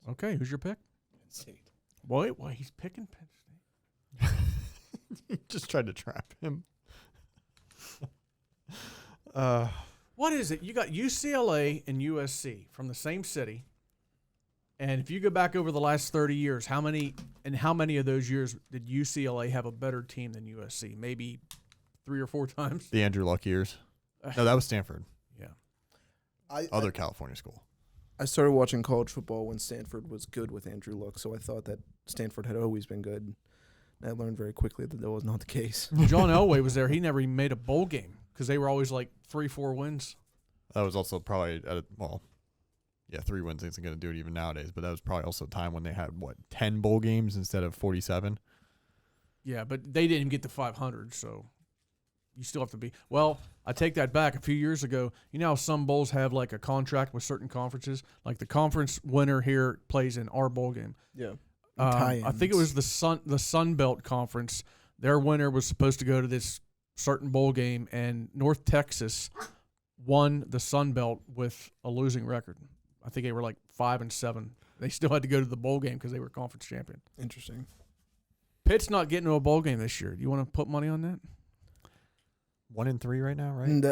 Okay, who's your pick? Penn State. Wait, he's picking Penn State. You just tried to trap him. What is it? You got UCLA and USC from the same city. And if you go back over the last 30 years, how many of those years did UCLA have a better team than USC? Maybe 3 or 4 times? The Andrew Luck years. No, that was Stanford. Yeah. Other California school. I started watching college football when Stanford was good with Andrew Luck, so I thought that Stanford had always been good. And I learned very quickly that was not the case. John Elway was there. He never even made a bowl game because they were always like 3-4 wins. That was also probably 3 wins isn't going to do it even nowadays, but that was probably also a time when they had 10 bowl games instead of 47. Yeah, but they didn't get to 500, so you still have to be. Well, I take that back. A few years ago, you know how some bowls have like a contract with certain conferences? Like the conference winner here plays in our bowl game. Yeah. I think it was the Sun Belt Conference. Their winner was supposed to go to this certain bowl game, and North Texas won the Sun Belt with a losing record. I think they were like 5-7. They still had to go to the bowl game because they were conference champion. Interesting. Pitt's not getting to a bowl game this year. Do you want to put money on that? 1-3 right now, right? And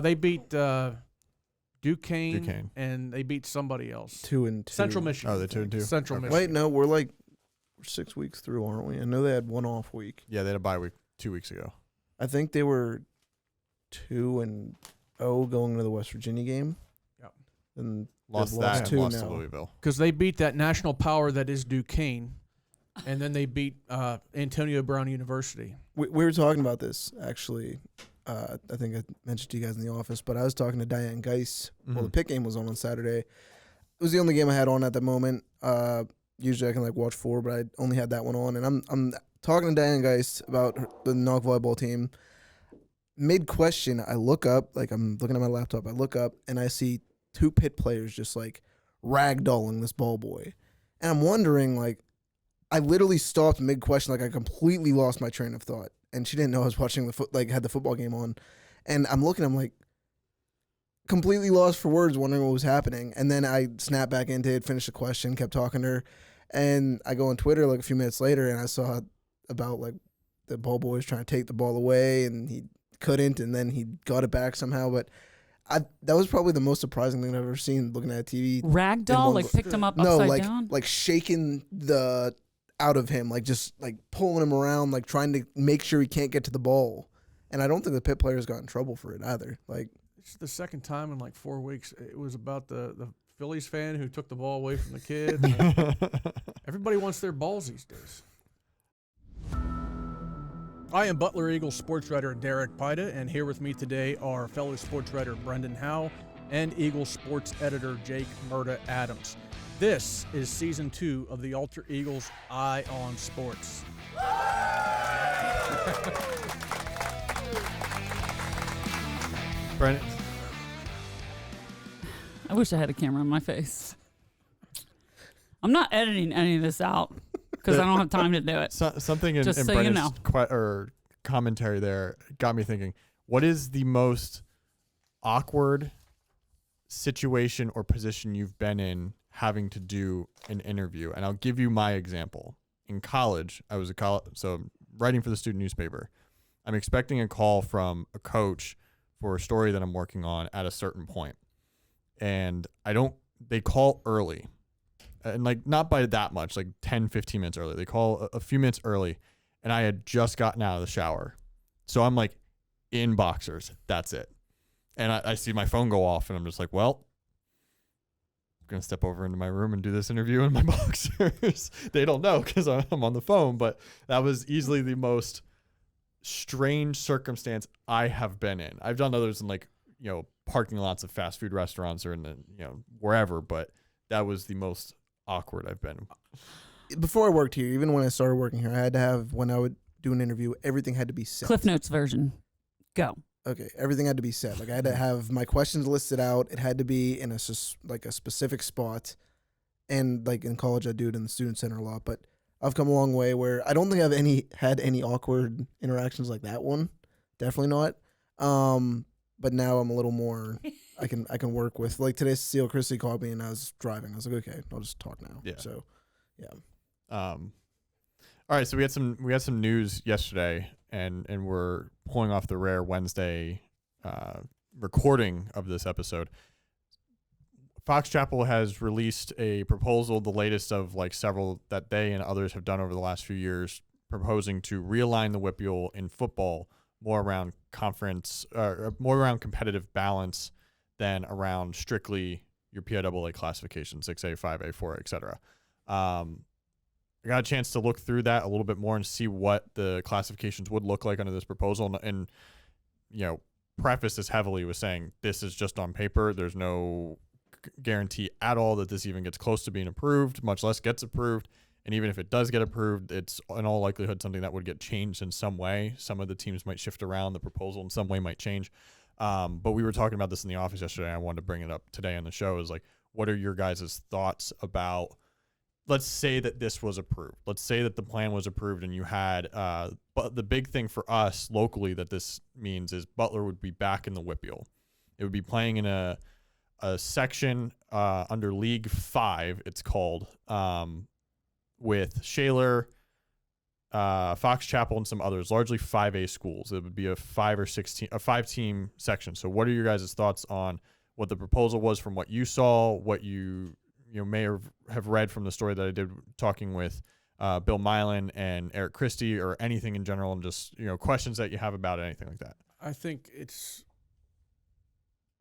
they beat Duquesne, and they beat somebody else. 2-2. Central Michigan. Oh, they're 2-2. Central Michigan. Wait, no, we're 6 weeks through, aren't we? I know they had one off week. Yeah, they had a bye week 2 weeks ago. I think they were 2-0 going to the West Virginia game. Yep. And Lost that and lost to Louisville. Because they beat that national power that is Duquesne, and then they beat Antonio Brown University. We were talking about this, actually. I think I mentioned to you guys in the office, but I was talking to Diane Geis. Mm-hmm. Well, the Pitt game was on Saturday. It was the only game I had on at the moment. Usually I can watch 4, but I only had that one on. And I'm talking to Diane Geis about the Knock volleyball team. Mid-question, I look up, I'm looking at my laptop, I look up, and I see 2 Pitt players just ragdolling this ball boy. And I'm wondering, I literally stopped mid-question, I completely lost my train of thought. And she didn't know I was watching had the football game on. And I'm looking, I'm completely lost for words, wondering what was happening. And then I snapped back into it, finished the question, kept talking to her. And I go on Twitter a few minutes later, and I saw about the ball boy was trying to take the ball away, and he couldn't, and then he got it back somehow. But that was probably the most surprising thing I've ever seen looking at TV. Ragdoll, picked him up upside down? Shaking the out of him, just pulling him around, trying to make sure he can't get to the ball. And I don't think the Pitt players got in trouble for it either. It's the second time in 4 weeks. It was about the Phillies fan who took the ball away from the kid. Everybody wants their balls these days. I am Butler Eagle Sports writer Derek Pyda, and here with me today are fellow sports writer Brendan Howe and Eagle Sports editor Jake Murda Adams. This is Season 2 of the Alter Eagles Eye on Sports. Brendan. I wish I had a camera on my face. I'm not editing any of this out because I don't have time to do it. Something in so Brendan's commentary there got me thinking, what is the most awkward situation or position you've been in having to do an interview? And I'll give you my example. In college, I was writing for the student newspaper. I'm expecting a call from a coach for a story that I'm working on at a certain point. And they call early. And not by that much, 10, 15 minutes early. They call a few minutes early, and I had just gotten out of the shower. So I'm in boxers. That's it. And I see my phone go off, and I'm just well, I'm going to step over into my room and do this interview in my boxers. They don't know because I'm on the phone, but that was easily the most strange circumstance I have been in. I've done others in parking lots of fast food restaurants or in wherever, but that was the most awkward I've been. Before I worked here, even when I started working here, I had to have, when I would do an interview, everything had to be set. Cliff Notes version. Go. Okay, everything had to be set. I had to have my questions listed out. It had to be in a specific spot. And in college, I do it in the student center a lot. But I've come a long way where I don't think I've had any awkward interactions like that one. Definitely not. But now I'm a little more I can work with. Like today, Cecile Christie called me and I was driving. I was like, okay, I'll just talk now. Yeah. So, yeah. All right, so we had some news yesterday, and we're pulling off the rare Wednesday recording of this episode. Fox Chapel has released a proposal, the latest of like several that they and others have done over the last few years, proposing to realign the WPIAL in football more around more around competitive balance than around strictly your PIAA classification, 6A, 5A, 4A, etc. I got a chance to look through that a little bit more and see what the classifications would look like under this proposal, and preface this heavily with saying this is just on paper. There's no guarantee at all that this even gets close to being approved, much less gets approved. And even if it does get approved, it's in all likelihood something that would get changed in some way. Some of the teams might shift around. The proposal in some way might change. But we were talking about this in the office yesterday. And I wanted to bring it up today on the show. Is like, what are your guys' thoughts about, let's say that this was approved. Let's say that the plan was approved and you had, but the big thing for us locally that this means is Butler would be back in the WPIAL. It would be playing in a section under League 5, it's called, with Shaler, Fox Chapel, and some others, largely 5A schools. It would be a 5-team section. So what are your guys' thoughts on what the proposal was from what you saw, what you may have read from the story that I did talking with Bill Milan and Eric Christie, or anything in general, and just questions that you have about it, anything like that? I think it's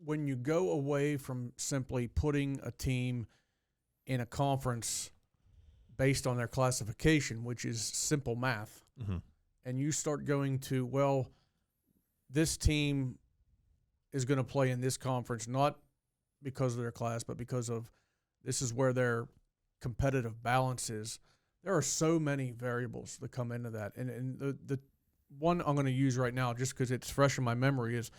when you go away from simply putting a team in a conference based on their classification, which is simple math, and you start going to, well, this team is going to play in this conference, not because of their class, but because of this is where their competitive balance is. There are so many variables that come into that. And the one I'm going to use right now, just because it's fresh in my memory, is,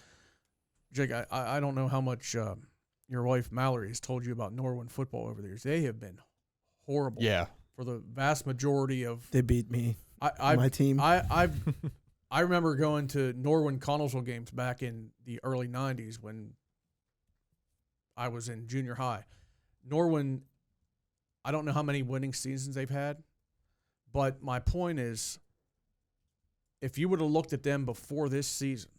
Jake, I don't know how much your wife Mallory has told you about Norwin football over the years. They have been horrible. Yeah. For the vast majority of They beat me. my team. I remember going to Norwin Connellsville games back in the early 90s when I was in junior high. Norwin, I don't know how many winning seasons they've had, but my point is, if you would have looked at them before this season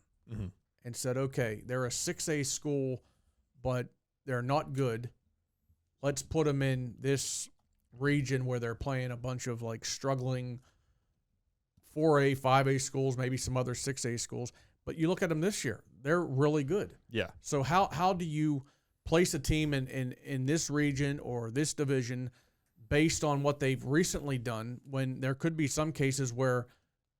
and said, okay, they're a 6A school, but they're not good, let's put them in this region where they're playing a bunch of like struggling 4A, 5A schools, maybe some other 6A schools. But you look at them this year, they're really good. Yeah. So how do you place a team in this region or this division based on what they've recently done, when there could be some cases where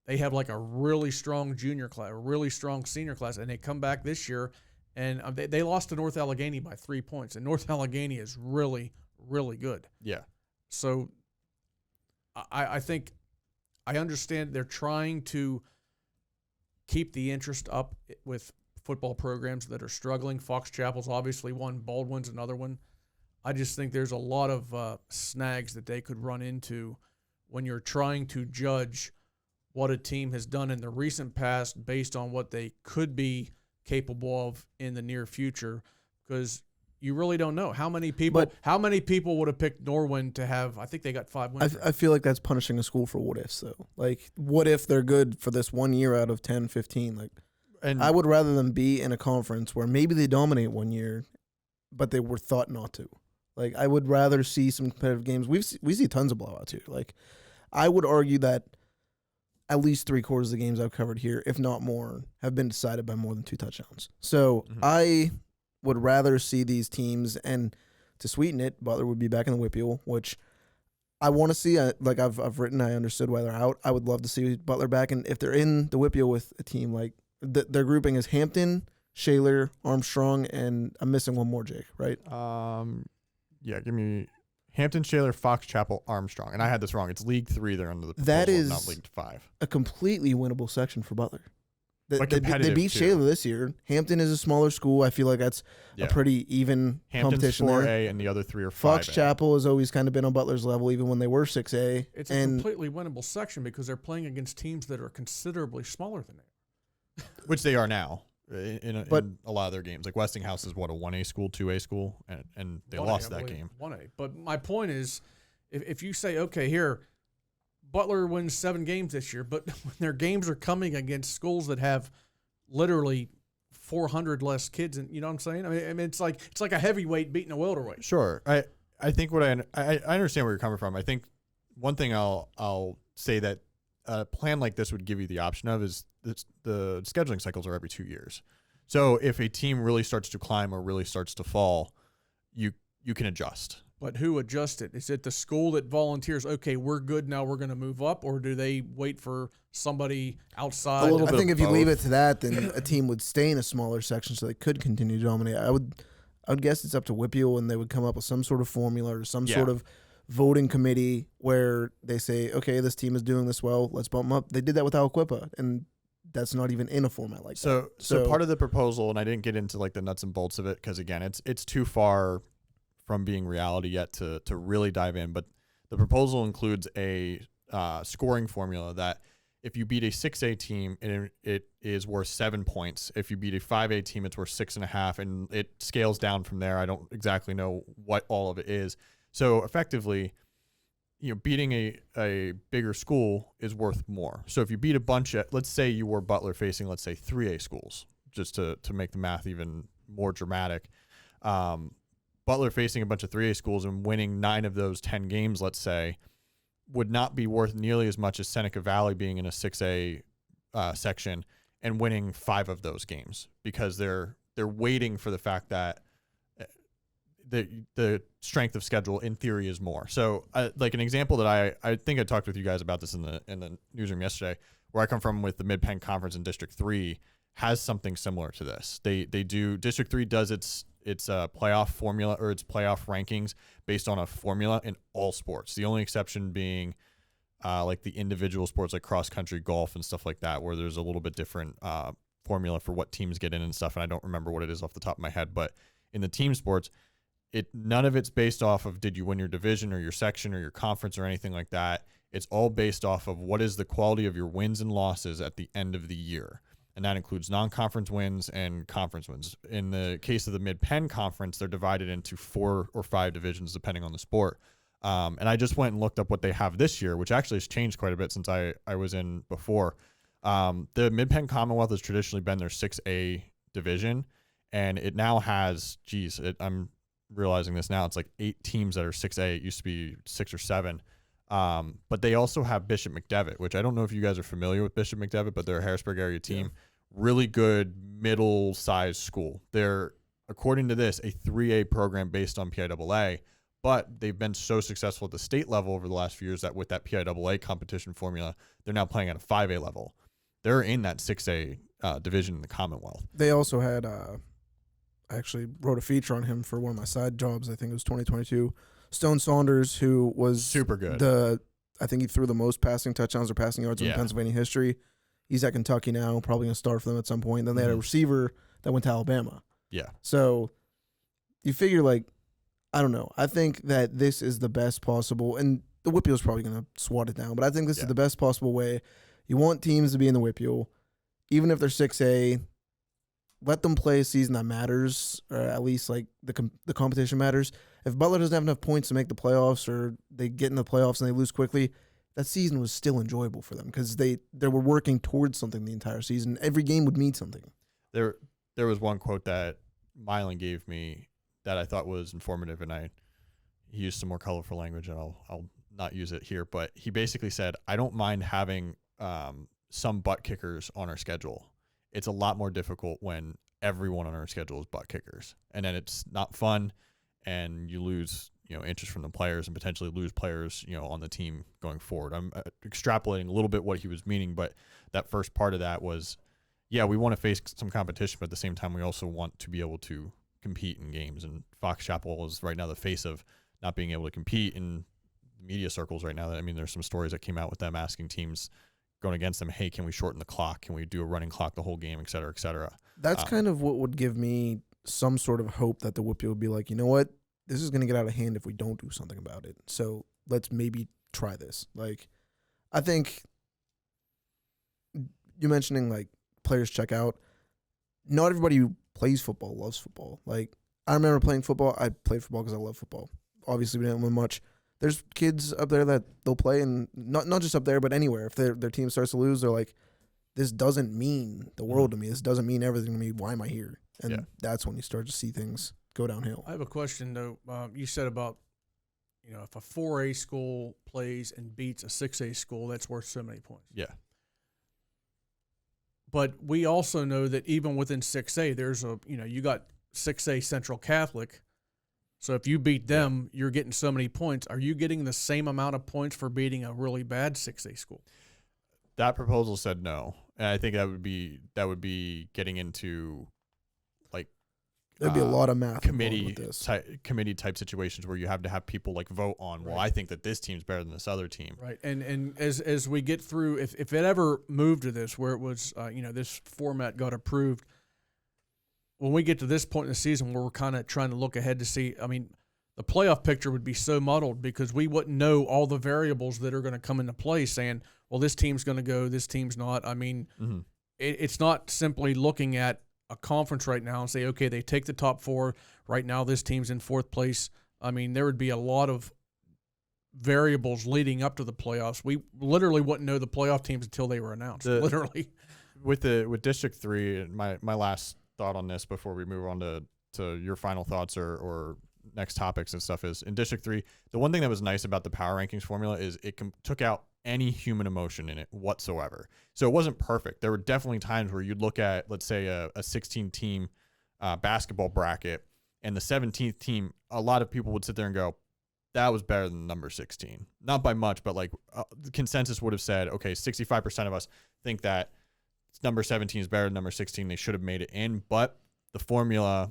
they have like a really strong junior class, a really strong senior class, and they come back this year and they lost to North Allegheny by 3 points, and North Allegheny is really, really good. Yeah. So I think I understand they're trying to keep the interest up with football programs that are struggling. Fox Chapel's obviously one, Baldwin's another one. I just think there's a lot of snags that they could run into when you're trying to judge what a team has done in the recent past based on what they could be capable of in the near future, because you really don't know how many people would have picked Norwin to have. I think they got 5 wins. I feel like that's punishing a school for what ifs, though. Like, what if they're good for this 1 year out of 10, 15? Like, And I would rather them be in a conference where maybe they dominate 1 year, but they were thought not to. Like, I would rather see some competitive games. We see tons of blowouts here. Like, I would argue that at least 3/4 of the games I've covered here, if not more, have been decided by more than 2 touchdowns. So I would rather see these teams, and to sweeten it, Butler would be back in the WPIAL, which I want to see. Like I've written, I understood why they're out. I would love to see Butler back, and if they're in the WPIAL with a team like their grouping is Hampton, Shaler, Armstrong, and I'm missing one more, Jake, right? Yeah, give me Hampton, Shaler, Fox Chapel, Armstrong. And I had this wrong. It's League 3 they're under the proposal, That is not League 5. A completely winnable section for Butler. But They competitive, beat too. Shaler this year. Hampton is a smaller school. I feel like that's Yeah. a pretty even Hampton's competition 4A there. and the other 3 are 5A. Fox Chapel has always kind of been on Butler's level, even when they were 6A. It's a completely winnable section because they're playing against teams that are considerably smaller than they. Which they are now. in But- a lot of their games. Like Westinghouse is what, a 1A school, 2A school, and they 1A, lost I that believe, game. 1A. But my point is, if you say, okay, here, Butler wins 7 games this year, but when their games are coming against schools that have literally 400 less kids, and you know what I'm saying? I mean, it's like a heavyweight beating a welterweight. Sure. I think what I understand where you're coming from. I think one thing I'll say that a plan like this would give you the option of is the scheduling cycles are every 2 years. So if a team really starts to climb or really starts to fall, you can adjust. But who adjusts it? Is it the school that volunteers, okay, we're good now, we're going to move up, or do they wait for somebody outside? A little I bit think of if you leave it both. to that, then a team would stay in a smaller section so they could continue to dominate. I would guess it's up to WPIAL, and they would come up with some sort of formula or some sort of voting committee where they say, okay, this team is doing this well, let's bump them up. They did that with Aliquippa, and that's not even in a format like that. So part of the proposal, and I didn't get into like the nuts and bolts of it because again, it's too far from being reality yet to really dive in. But the proposal includes a scoring formula that if you beat a 6A team, it is worth 7 points. If you beat a 5A team, it's worth 6.5, and it scales down from there. I don't exactly know what all of it is. So effectively, beating a bigger school is worth more. So if you beat a bunch of, let's say you were Butler facing, let's say 3A schools, just to make the math even more dramatic. Butler facing a bunch of 3A schools and winning 9 of those 10 games, let's say, would not be worth nearly as much as Seneca Valley being in a 6A section and winning 5 of those games because they're waiting for the fact that the strength of schedule in theory is more. So like an example that I think I talked with you guys about this in the newsroom yesterday, where I come from with the Mid-Penn Conference in District 3 has something similar to this. They do, District 3 does its playoff formula or its playoff rankings based on a formula in all sports. The only exception being like the individual sports like cross country, golf, and stuff like that, where there's a little bit different formula for what teams get in and stuff. And I don't remember what it is off the top of my head, but in the team sports, none of it's based off of did you win your division or your section or your conference or anything like that. It's all based off of what is the quality of your wins and losses at the end of the year. And that includes non-conference wins and conference wins. In the case of the Mid-Penn Conference, they're divided into 4 or 5 divisions depending on the sport. And I just went and looked up what they have this year, which actually has changed quite a bit since I was in before. The Mid-Penn Commonwealth has traditionally been their 6A division, and it now has, I'm realizing this now, it's like 8 teams that are 6A. It used to be 6 or 7. But they also have Bishop McDevitt, which I don't know if you guys are familiar with Bishop McDevitt, but they're a Harrisburg area team. Yeah. Really good middle-sized school. They're, according to this, a 3A program based on PIAA, but they've been so successful at the state level over the last few years that with that PIAA competition formula, they're now playing at a 5A level. They're in that 6A division in the Commonwealth. They also had, I actually wrote a feature on him for one of my side jobs. I think it was 2022. Stone Saunders, who was super good. I think he threw the most passing touchdowns or passing yards in Pennsylvania history. He's at Kentucky now, probably going to start for them at some point. Then they had a receiver that went to Alabama. Yeah. So you figure, like, I don't know. I think that this is the best possible, and the WPIAL is probably going to swat it down, but I think this is the best possible way. You want teams to be in the WPIAL, even if they're 6A. Let them play a season that matters, or at least like the competition matters. If Butler doesn't have enough points to make the playoffs, or they get in the playoffs and they lose quickly, that season was still enjoyable for them because they were working towards something the entire season. Every game would mean something. There was one quote that Mylan gave me that I thought was informative, and he used some more colorful language, and I'll not use it here, but he basically said, I don't mind having some butt kickers on our schedule. It's a lot more difficult when everyone on our schedule is butt kickers, and then it's not fun, and you lose interest from the players and potentially lose players on the team going forward. I'm extrapolating a little bit what he was meaning, but that first part of that was, we want to face some competition, but at the same time we also want to be able to compete in games. And Fox Chapel is right now the face of not being able to compete in the media circles right now. There's some stories that came out with them asking teams going against them, hey, can we shorten the clock? Can we do a running clock the whole game, et cetera, et cetera? That's kind of what would give me some sort of hope that the WPIAL would be like, you know what? This is going to get out of hand if we don't do something about it. So let's maybe try this. Like, I think you mentioning like players check out. not everybody who plays football loves football. Like, I remember playing football. I played football because I love football. Obviously, we didn't win much. There's kids up there that they'll play, and not just up there, but anywhere. If their team starts to lose, they're like, this doesn't mean the world to me. This doesn't mean everything to me. Why am I here? And that's when you start to see things go downhill. I have a question, though. You said about, if a 4A school plays and beats a 6A school, that's worth so many points. Yeah. But we also know that even within 6A, there's you got 6A Central Catholic. So if you beat them, you're getting so many points. Are you getting the same amount of points for beating a really bad 6A school? That proposal said no. And I think that would be getting into like there'd be a lot of math committee type situations where you have to have people like vote on, well, I think that this team's better than this other team. Right. And as we get through, if it ever moved to this where it was this format got approved, when we get to this point in the season where we're kind of trying to look ahead to see, the playoff picture would be so muddled because we wouldn't know all the variables that are going to come into play saying, well, this team's going to go, this team's not. It's not simply looking at a conference right now and say, okay, they take the top four. Right now, this team's in fourth place. There would be a lot of variables leading up to the playoffs. We literally wouldn't know the playoff teams until they were announced, literally. With District 3, my last thought on this before we move on to your final thoughts or next topics and stuff is in District 3, the one thing that was nice about the power rankings formula is it took out any human emotion in it whatsoever. So it wasn't perfect. There were definitely times where you'd look at, let's say, a 16-team basketball bracket, and the 17th team, a lot of people would sit there and go, that was better than number 16. Not by much, but like the consensus would have said, okay, 65% of us think that number 17 is better than number 16. They should have made it in, but the formula,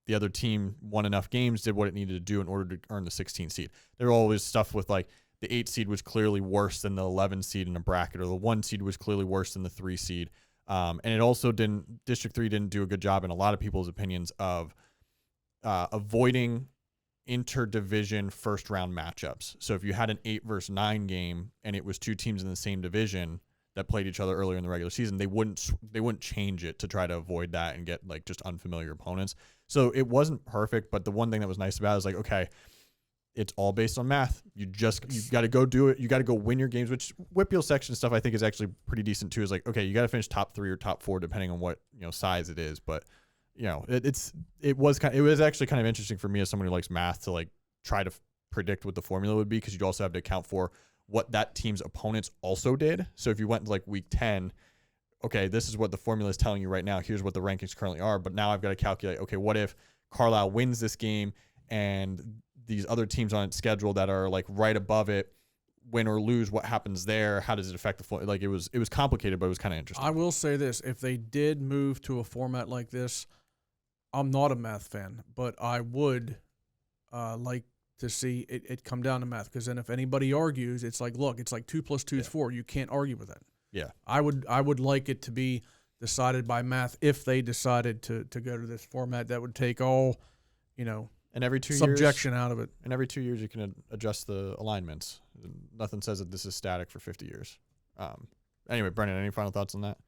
the other team won enough games, did what it needed to do in order to earn the 16 seed. There were always stuff with like the 8 seed was clearly worse than the 11 seed in a bracket, or the 1 seed was clearly worse than the 3 seed. And it also District 3 didn't do a good job in a lot of people's opinions of avoiding interdivision first round matchups. So if you had an 8 versus 9 game and it was 2 teams in the same division that played each other earlier in the regular season, they wouldn't change it to try to avoid that and get like just unfamiliar opponents. So it wasn't perfect, but the one thing that was nice about it is like, okay, it's all based on math. You got to go do it. You got to go win your games, which WPIAL section stuff I think is actually pretty decent too. Is like, okay, you got to finish top 3 or top 4 depending on what size it is. But it was actually kind of interesting for me as someone who likes math to like try to predict what the formula would be, because you'd also have to account for what that team's opponents also did. So if you went to like week 10, okay, this is what the formula is telling you right now. Here's what the rankings currently are. But now I've got to calculate, okay, what if Carlisle wins this game and these other teams on its schedule that are like right above it win or lose? What happens there? How does it affect the formula? Like it was complicated, but it was kind of interesting. I will say this. If they did move to a format like this, I'm not a math fan, but I would like to see it come down to math, because then if anybody argues, it's like, look, it's like 2 + 2 is 4. You can't argue with that. Yeah. I would like it to be decided by math if they decided to go to this format. That would take all, and every 2 years, subjection out of it. And every 2 years you can adjust the alignments. Nothing says that this is static for 50 years. Anyway, Brennan, any final thoughts on that?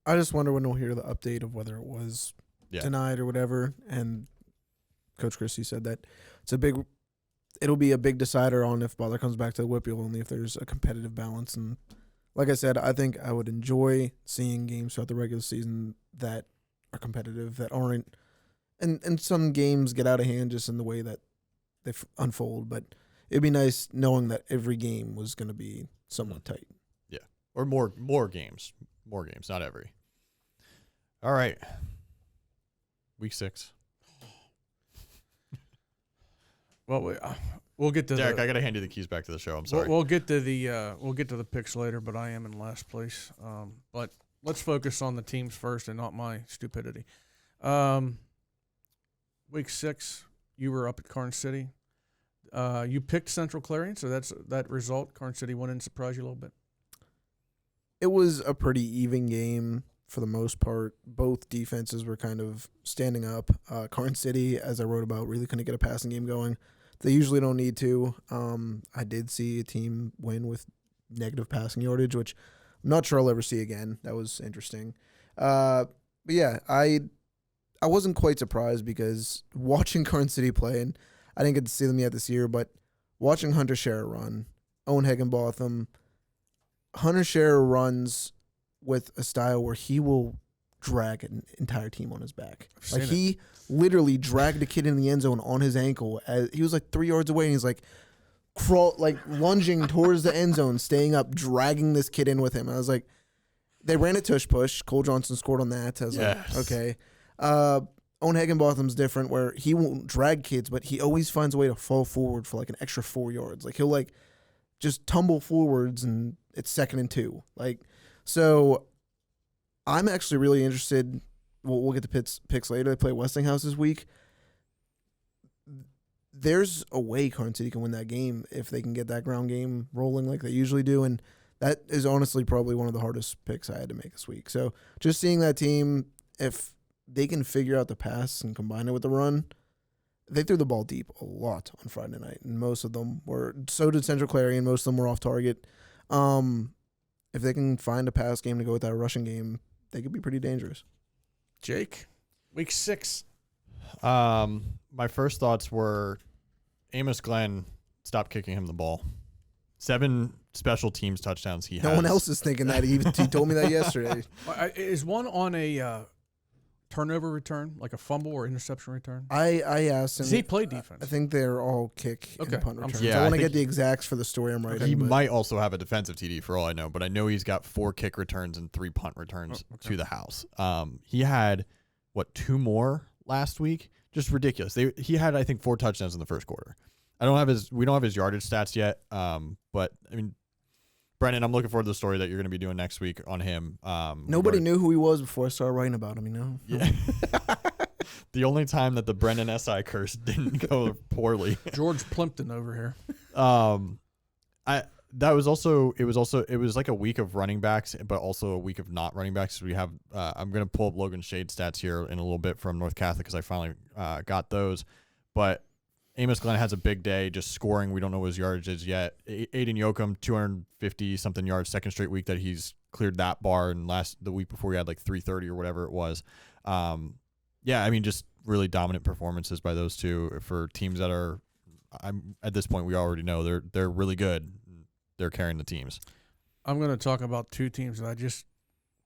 I just wonder when we'll hear the update of whether it was denied or whatever. And Coach Christie said that it'll be a big decider on if Butler comes back to the WPIAL, only if there's a competitive balance. And like I said, I think I would enjoy seeing games throughout the regular season that are competitive, that aren't, and some games get out of hand just in the way that they unfold. But it'd be nice knowing that every game was going to be somewhat tight. Yeah, or more games, not every. All right, week 6. Well, we'll get to Derek. I gotta hand you the keys back to the show. I'm sorry. We'll get to the picks later, but I am in last place. But let's focus on the teams first and not my stupidity. Week 6, you were up at Carn City. You picked Central Clarion, so that result. Carn City won and surprised you a little bit. It was a pretty even game for the most part. Both defenses were kind of standing up. Carn City, as I wrote about, really couldn't get a passing game going. They usually don't need to. I did see a team win with negative passing yardage, which I'm not sure I'll ever see again. That was interesting. But yeah, I wasn't quite surprised because watching Karn City play, and I didn't get to see them yet this year, but watching Hunter Scherer run, Owen Higginbotham, Hunter Scherer runs with a style where he will drag an entire team on his back. Like he literally dragged a kid in the end zone on his ankle. He was like 3 yards away, and he's like lunging towards the end zone, staying up, dragging this kid in with him. And I was like, they ran a tush push. Cole Johnson scored on that. I was like, okay. Owen Higginbotham's different, where he won't drag kids, but he always finds a way to fall forward for like an extra 4 yards. Like he'll like just tumble forwards, and it's 2nd and 2. Like, so I'm actually really interested. We'll get the picks later. They play Westinghouse this week. There's a way Karn City can win that game if they can get that ground game rolling like they usually do, and that is honestly probably one of the hardest picks I had to make this week. So just seeing that team, if they can figure out the pass and combine it with the run, they threw the ball deep a lot on Friday night, and most of them were. So did Central Clarion. Most of them were off target. If they can find a pass game to go with that rushing game, they could be pretty dangerous. Jake, week 6. My first thoughts were Amos Glenn, stop kicking him the ball. 7 special teams touchdowns he has. No one else is thinking that. He told me that yesterday. Is one on a turnover return, like a fumble or interception return? I asked him. Does he play defense? I think they're all kick and punt returns. Yeah, I want to get the exacts for the story I'm writing. He might also have a defensive TD for all I know, but I know he's got 4 kick returns and 3 punt returns to the house. He had, 2 more last week? Just ridiculous. He had, I think, 4 touchdowns in the first quarter. We don't have his yardage stats yet, but I mean, Brennan, I'm looking forward to the story that you're going to be doing next week on him. Nobody knew who he was before I started writing about him, you know? Yeah. The only time that the Brennan SI curse didn't go poorly. George Plimpton over here. It was like a week of running backs, but also a week of not running backs. We have I'm going to pull up Logan Shade stats here in a little bit from North Catholic because I finally got those. But Amos Glenn has a big day just scoring. We don't know what his yardage is yet. Aiden Yoakum, 250-something yards, second straight week that he's cleared that bar. And the week before he had like 330 or whatever it was. Yeah, I mean, just really dominant performances by those two for teams that are, at this point, we already know they're really good. They're carrying the teams. I'm going to talk about 2 teams that I just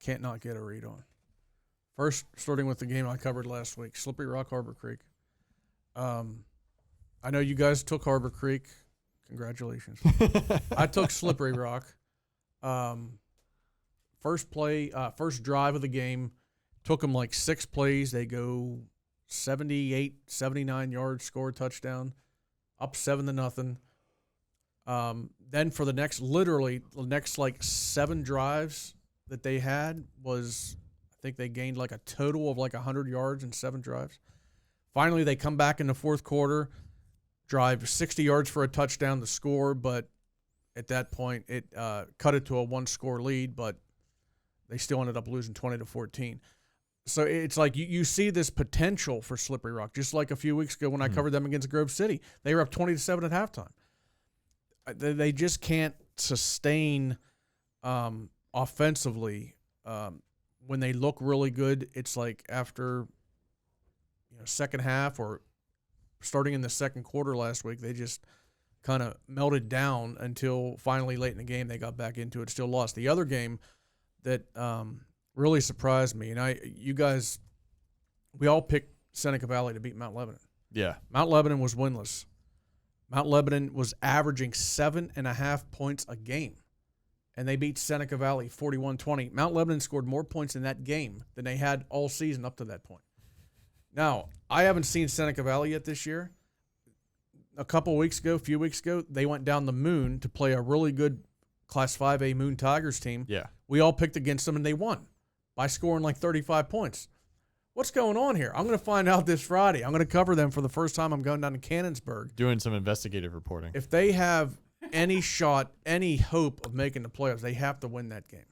can't not get a read on. First, starting with the game I covered last week, Slippery Rock, Harbor Creek. I know you guys took Harbor Creek. Congratulations. I took Slippery Rock. First drive of the game, took them like 6 plays. They go 78, 79 yards, score a touchdown, up 7-0. Then for the next like 7 drives that they had was, I think they gained like a total of like 100 yards in 7 drives. Finally, they come back in the fourth quarter, drive 60 yards for a touchdown to score, but at that point it cut it to a 1-score lead, but they still ended up losing 20-14. So it's like you see this potential for Slippery Rock, just like a few weeks ago when I covered them against Grove City. They were up 20-7 at halftime. They just can't sustain offensively. When they look really good, it's like after second half or starting in the second quarter last week, they just kind of melted down until finally late in the game they got back into it, still lost. The other game that really surprised me, and we all picked Seneca Valley to beat Mount Lebanon. Yeah. Mount Lebanon was winless. Mount Lebanon was averaging 7.5 points a game, and they beat Seneca Valley 41-20. Mount Lebanon scored more points in that game than they had all season up to that point. Now, I haven't seen Seneca Valley yet this year. A few weeks ago, they went down the Moon to play a really good Class 5A Moon Tigers team. Yeah. We all picked against them, and they won by scoring like 35 points. What's going on here? I'm going to find out this Friday. I'm going to cover them for the first time. I'm going down to Cannonsburg. Doing some investigative reporting. If they have any shot, any hope of making the playoffs, they have to win that game.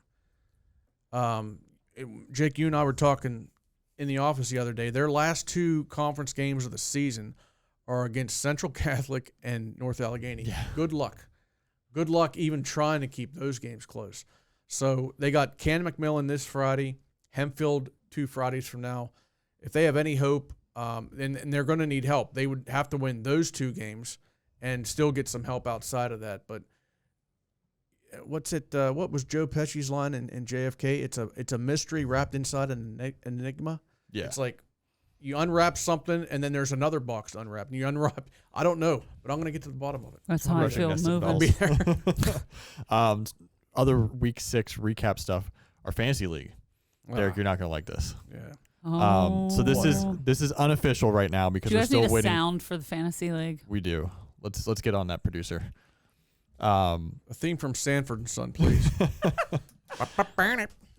Jake, you and I were talking in the office the other day. Their last 2 conference games of the season are against Central Catholic and North Allegheny. Yeah. Good luck. Good luck even trying to keep those games close. So they got Cannon McMillan this Friday, Hempfield 2 Fridays from now, if they have any hope, and they're going to need help, they would have to win those 2 games and still get some help outside of that. But what was Joe Pesci's line in JFK? It's a mystery wrapped inside an enigma. Yeah. It's like you unwrap something and then there's another box to unwrap. And you unwrap, I don't know, but I'm going to get to the bottom of it. That's how I feel moving. Other week 6 recap stuff. Our fantasy league. Derek, you're not going to like this. Yeah. So this is unofficial right now because Do you we're guys still need a waiting. sound for the fantasy league? We do. Let's get on that, producer. A theme from Sanford and Son, please.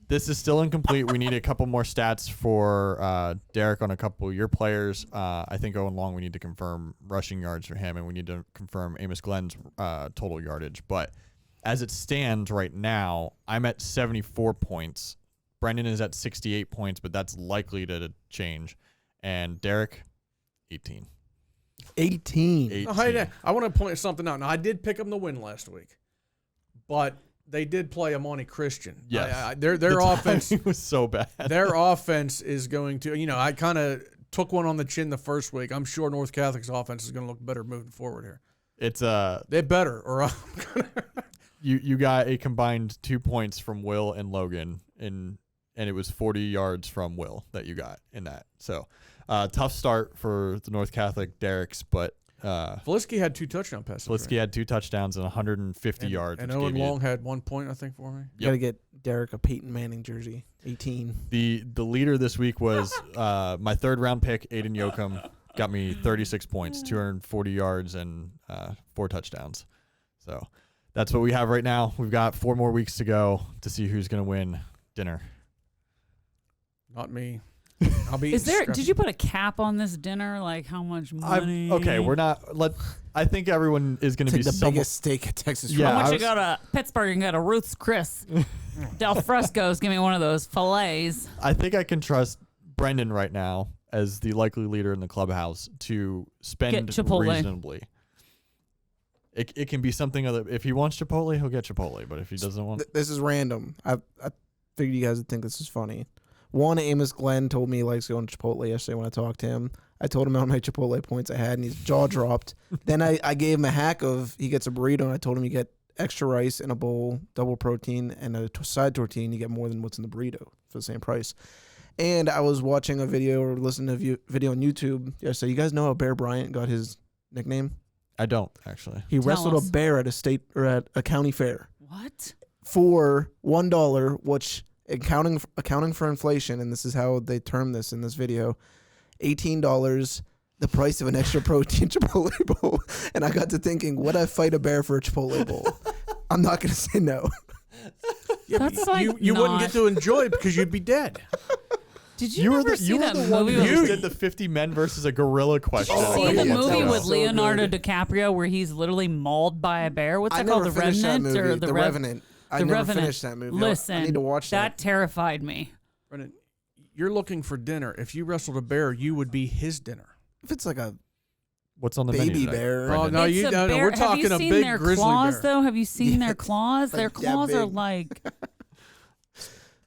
This is still incomplete. We need a couple more stats for Derek on a couple of your players. I think Owen Long, we need to confirm rushing yards for him, and we need to confirm Amos Glenn's total yardage. But as it stands right now, I'm at 74 points. Brendan is at 68 points, but that's likely to change. And Derek, 18. 18. I want to point something out. Now, I did pick them to win last week, but they did play Amani Christian. Yes. Their offense was so bad. Their offense is going to, I kind of took one on the chin the first week. I'm sure North Catholic's offense is going to look better moving forward here. It's they better, or I'm gonna you got a combined 2 points from Will and Logan, and it was 40 yards from Will that you got in that. So tough start for the North Catholic Derek's, but Felisky had 2 touchdown passes. Felisky had 2 touchdowns and 150 yards. And Owen Long had 1 point, I think, for me. You got to get Derek a Peyton Manning jersey. 18. The leader this week was my 3rd round pick, Aiden Yoakum. Got me 36 points, 240 yards, and 4 touchdowns. So that's what we have right now. We've got 4 more weeks to go to see who's going to win dinner. Not me. I'll be. Did you put a cap on this dinner? Like how much money? Okay, we're not. I think everyone is going to be the biggest steak at Texas. Yeah, How much you go to Pittsburgh and go to Ruth's Chris? Del Fresco's, give me one of those fillets. I think I can trust Brendan right now as the likely leader in the clubhouse to spend reasonably. It can be something other. If he wants Chipotle, he'll get Chipotle. But if he doesn't want, this is random. I figured you guys would think this is funny. One, Amos Glenn told me he likes going to Chipotle yesterday when I talked to him. I told him how many Chipotle points I had, and his jaw dropped. Then I gave him a hack of he gets a burrito, and I told him you get extra rice in a bowl, double protein, and a side tortilla, and you get more than what's in the burrito for the same price. And I was watching a video or listening to a video on YouTube yesterday. You guys know how Bear Bryant got his nickname? I don't actually. He wrestled a bear at at a county fair. What? For $1, which accounting for inflation, and this is how they term this in this video, $18, the price of an extra protein Chipotle bowl. And I got to thinking, would I fight a bear for a Chipotle bowl? I'm not going to say no. Yeah, That's like you wouldn't get to enjoy it because you'd be dead. Did you ever see that movie? You did the 50 men versus a gorilla question. Did you see the movie with so Leonardo good. DiCaprio where he's literally mauled by a bear? What's that called? The Revenant or the Revenant? I never Revenant. finished that movie. Listen, I need to watch that. That terrified me. Brennan, you're looking for dinner. If you wrestled a bear, you would be his dinner. If it's like a What's on the baby menu today? bear. Oh, no, It's a bear. we're talking Have a you seen big their grizzly claws, bear. though? Have you seen their claws? like Their that claws are big. like...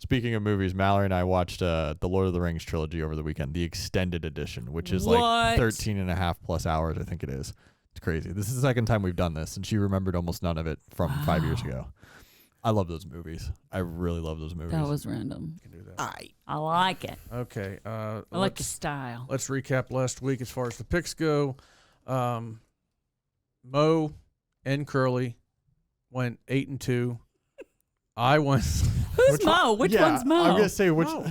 Speaking of movies, Mallory and I watched the Lord of the Rings trilogy over the weekend, the extended edition, which is like 13 and a half plus hours, I think it is. It's crazy. This is the second time we've done this, and she remembered almost none of it from 5 years ago. I love those movies. I really love those movies. That was random. Can do that. I like it. Okay. I like your style. Let's recap last week as far as the picks go. Mo and Curly went 8-2. I went. Who's Mo? Which one's Mo? I'm gonna say which. Mo.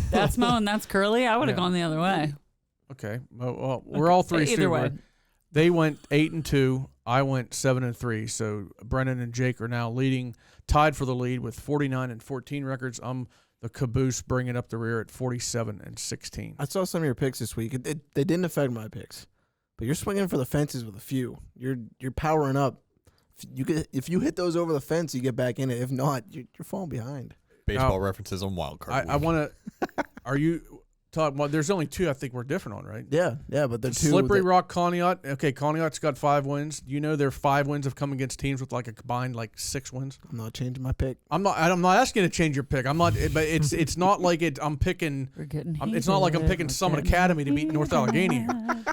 That's Mo and that's Curly. I would have Yeah. gone the other way. Okay. Well, we're all three. Either way. They went 8-2. I went 7-3. So Brennan and Jake are now tied for the lead with 49 and 14 records. I'm the caboose, bringing up the rear at 47 and 16. I saw some of your picks this week. They didn't affect my picks, but you're swinging for the fences with a few. You're powering up. If you hit those over the fence, you get back in it. If not, you're falling behind. Baseball references on wild card. I want to. Are you talk about. There's only two I think we're different on, right? Yeah, but they're two. Slippery Rock, Conneaut. Okay, Conneaut's got 5 wins. You know their 5 wins have come against teams with like a combined like 6 wins. I'm not changing my pick. I'm not asking you to change your pick. I'm not, but it's not like it. I'm picking. It's not like I'm picking Summit Academy to beat North Allegheny here.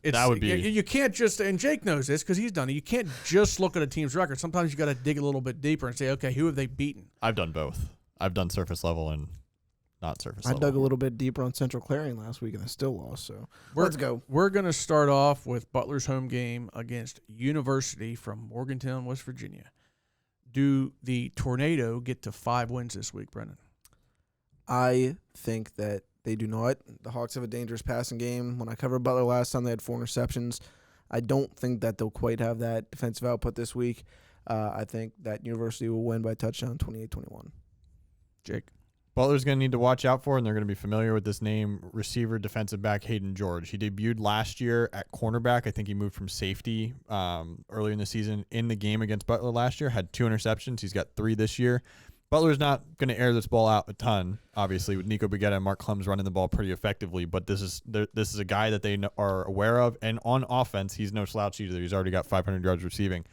That would be. You can't just, and Jake knows this because he's done it. You can't just look at a team's record. Sometimes you got to dig a little bit deeper and say, okay, who have they beaten? I've done both. I've done surface level and not surface I level. dug a little bit deeper on Central Clarion last week and I still lost. So let's go. We're going to start off with Butler's home game against University from Morgantown, West Virginia. Do the Tornado get to 5 wins this week, Brendan? I think that they do not. The Hawks have a dangerous passing game. When I covered Butler last time, they had 4 interceptions. I don't think that they'll quite have that defensive output this week. I think that University will win by touchdown 28-21. Jake? Butler's going to need to watch out for, and they're going to be familiar with this name, receiver, defensive back Hayden George. He debuted last year at cornerback. I think he moved from safety early in the season. In the game against Butler last year, had 2 interceptions. He's got 3 this year. Butler's not going to air this ball out a ton, obviously, with Nico Begetta and Mark Clems running the ball pretty effectively, but this is a guy that they are aware of, and on offense, he's no slouch either. He's already got 500 yards receiving.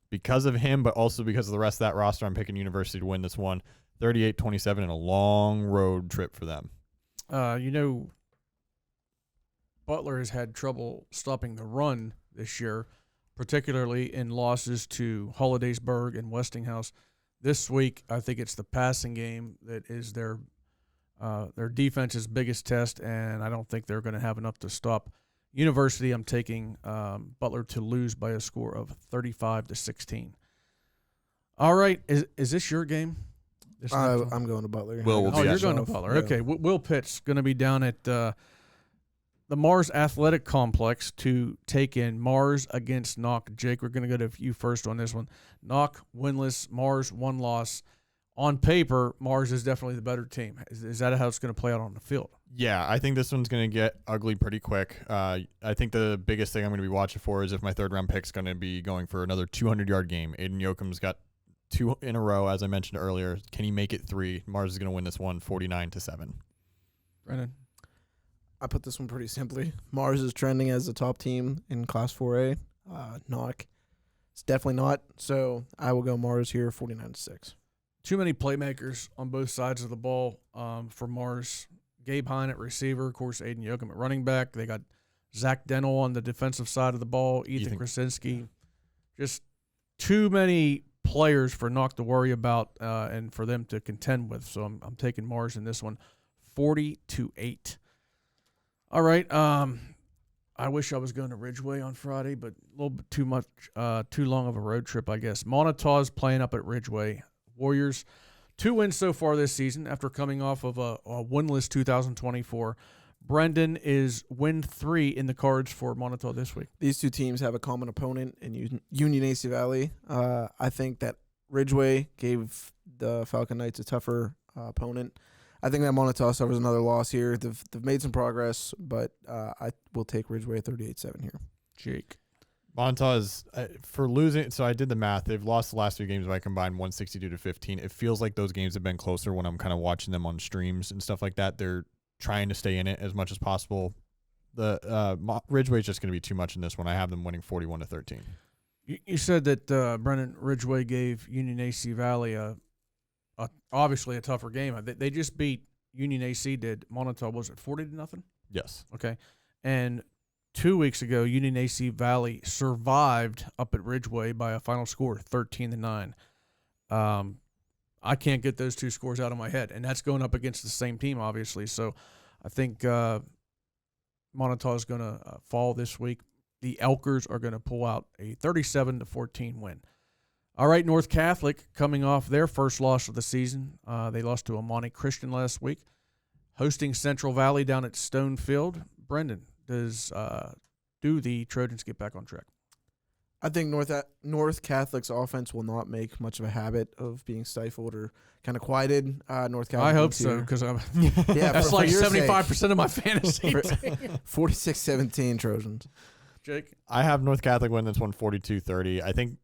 Because of him, but also because of the rest of that roster, I'm picking University to win this one, 38-27, and a long road trip for them. Butler has had trouble stopping the run this year, particularly in losses to Hollidaysburg and Westinghouse. This week, I think it's the passing game that is their defense's biggest test, and I don't think they're going to have enough to stop University. I'm taking Butler to lose by a score of 35-16. All right, is this your game? I'm going to Butler. Will be you're going to Butler. Yeah. Okay, Will Pitt's going to be down at the Mars Athletic Complex to take in Mars against Knock. Jake, we're going to go to you first on this one. Knock winless, Mars 1 loss. On paper, Mars is definitely the better team. Is that how it's going to play out on the field? Yeah, I think this one's going to get ugly pretty quick. I think the biggest thing I'm going to be watching for is if my third-round pick's going to be going for another 200-yard game. Aiden Yoakum's got 2 in a row, as I mentioned earlier. Can he make it 3? Mars is going to win this one 49-7. Brennan? I put this one pretty simply. Mars is trending as the top team in Class 4A. Knock, it's definitely not. So I will go Mars here, 49-6. Too many playmakers on both sides of the ball for Mars. Gabe Hine at receiver, of course, Aiden Yoakum at running back. They got Zach Dennell on the defensive side of the ball, Ethan Krasinski. Just too many players for Knock to worry about and for them to contend with. So I'm taking Mars in this one, 40-8. All right. I wish I was going to Ridgeway on Friday, but a little bit too long of a road trip, I guess. Montauk's playing up at Ridgeway. Warriors, 2 wins so far this season after coming off of a winless 2024. Brendan, is win 3 in the cards for Montauk this week? These 2 teams have a common opponent in Union AC Valley. I think that Ridgeway gave the Falcon Knights a tougher opponent. I think that Montauk suffers another loss here. They've made some progress, but I will take Ridgeway 38-7 here. Jake. Montauk is for losing. So I did the math. They've lost the last 2 games by combined 162-15. It feels like those games have been closer when I'm kind of watching them on streams and stuff like that. They're trying to stay in it as much as possible. The Ridgeway is just going to be too much in this one. I have them winning 41-13. You said that Brendan, Ridgeway gave Union AC Valley obviously a tougher game. They just beat Union AC. Did Montauk? Was it 40-0? Yes. Okay, and 2 weeks ago, Union AC Valley survived up at Ridgeway by a final score 13-9. I can't get those 2 scores out of my head, and that's going up against the same team, obviously. So I think Montauk is going to fall this week. The Elkers are going to pull out a 37-14 win. All right, North Catholic coming off their first loss of the season. They lost to Amani Christian last week. Hosting Central Valley down at Stonefield. Brendan, do the Trojans get back on track? I think North Catholic's offense will not make much of a habit of being stifled or kind of quieted. North Catholic. I hope so, because that's for like your 75% of my fantasy. 46-17 Trojans. Jake? I have North Catholic win this one 42-30. I think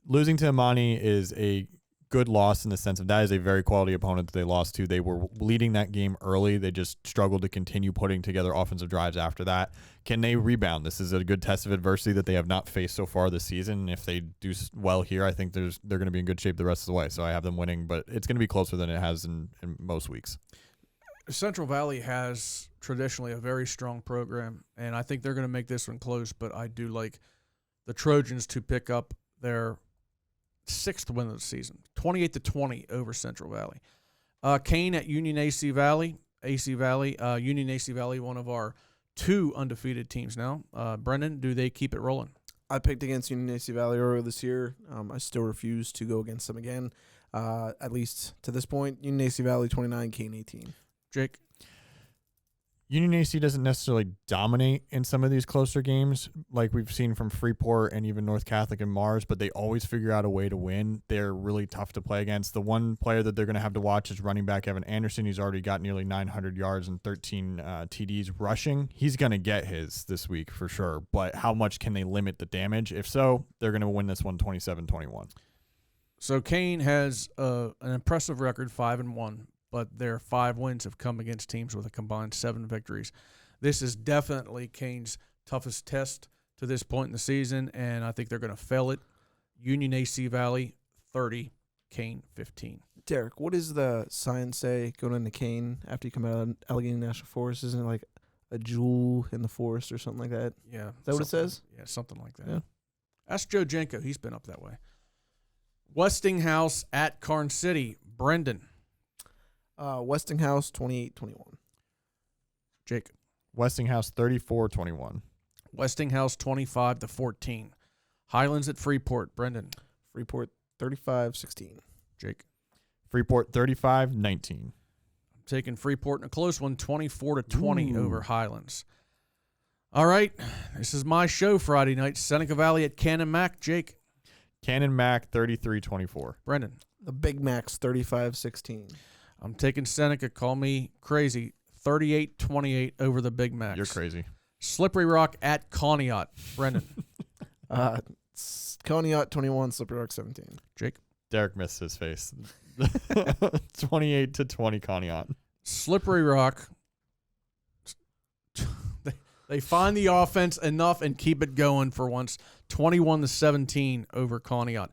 losing to Amani is a good loss in the sense of that is a very quality opponent that they lost to. They were leading that game early. They just struggled to continue putting together offensive drives after that. Can they rebound? This is a good test of adversity that they have not faced so far this season. If they do well here, I think they're going to be in good shape the rest of the way. So I have them winning, but it's going to be closer than it has in most weeks. Central Valley has traditionally a very strong program, and I think they're going to make this one close, but I do like the Trojans to pick up their 6th win of the season, 28-20 over Central Valley. Kane at Union AC Valley. Union AC Valley, one of our 2 undefeated teams now. Brendan, do they keep it rolling? I picked against Union AC Valley earlier this year. I still refuse to go against them again, at least to this point. Union AC Valley 29, Kane 18. Jake? Union AC doesn't necessarily dominate in some of these closer games like we've seen from Freeport and even North Catholic and Mars, but they always figure out a way to win. They're really tough to play against. The one player that they're going to have to watch is running back Evan Anderson. He's already got nearly 900 yards and 13 TDs rushing. He's going to get his this week for sure, but how much can they limit the damage? If so, they're going to win this one 27-21. So Kane has an impressive record, 5-1. But their 5 wins have come against teams with a combined 7 victories. This is definitely Kane's toughest test to this point in the season, and I think they're going to fail it. Union AC Valley 30, Kane 15. Derek, what does the sign say going into Kane after you come out of Allegheny National Forest? Isn't it like a jewel in the forest or something like that? Yeah. Is that what it says? Yeah, something like that. Yeah. Ask Joe Jenko. He's been up that way. Westinghouse at Karn City. Brendan. Westinghouse 28-21. Jake. Westinghouse 34-21. Westinghouse 25-14. Highlands at Freeport. Brendan. Freeport 35-16. Jake. Freeport 35-19. I'm taking Freeport in a close one, 24-20 over Highlands. All right, this is my show Friday night. Seneca Valley at Cannon Mac. Jake. Cannon Mac 33-24. Brendan. The Big Macs 35-16. I'm taking Seneca. Call me crazy. 38-28 over the Big Macs. You're crazy. Slippery Rock at Conneaut. Brendan. Conneaut 21, Slippery Rock 17. Jake. Derek missed his face. 28-20 Conneaut. Slippery Rock. They find the offense enough and keep it going for once. 21-17 over Conneaut.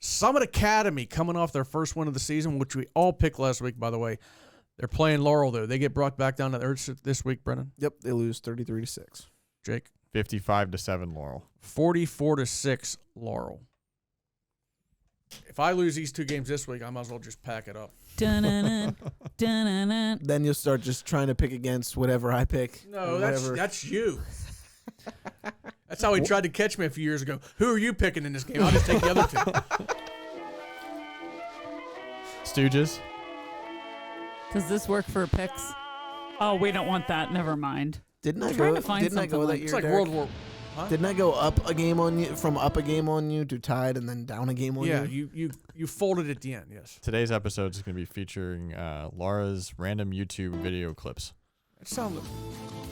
Summit Academy coming off their first win of the season, which we all picked last week, by the way. They're playing Laurel, though. They get brought back down to earth this week, Brennan. Yep, they lose 33-6. Jake. 55-7 Laurel. 44-6 Laurel. If I lose these 2 games this week, I might as well just pack it up. Dun-dun-dun, dun-dun-dun. Then you'll start just trying to pick against whatever I pick. No, that's you. That's how he tried to catch me a few years ago. Who are you picking in this game? I'll just take the other 2. Stooges. Does this work for picks? Oh, we don't want that. Never mind. Didn't I trying go? to find Didn't I go something that like- year? It's like Derek? World War. Huh? Didn't I go up a game on you from up a game on you to tied and then down a game on Yeah, you? you folded at the end. Yes. Today's episode is going to be featuring Laura's random YouTube video clips. It sounded.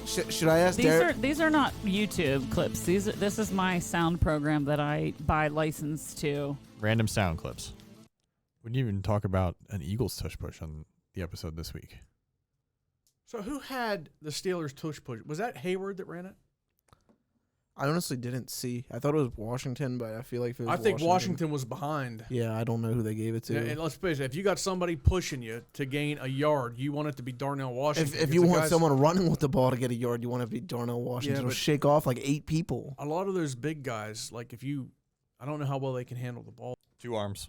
Should I ask Derek? These are not YouTube clips. This is my sound program that I buy license to. Random sound clips. We didn't even talk about an Eagles tush push on the episode this week. So who had the Steelers tush push? Was that Hayward that ran it? I honestly didn't see. I thought it was Washington, but I feel like if it was I think Washington was behind. Yeah, I don't know who they gave it to. Yeah, and let's face it, if you got somebody pushing you to gain a yard, you want it to be Darnell Washington. If you want someone running with the ball to get a yard, you want it to be Darnell Washington. Yeah, It'll but shake off like 8 people. a lot of those big guys, like I don't know how well they can handle the ball. 2 arms.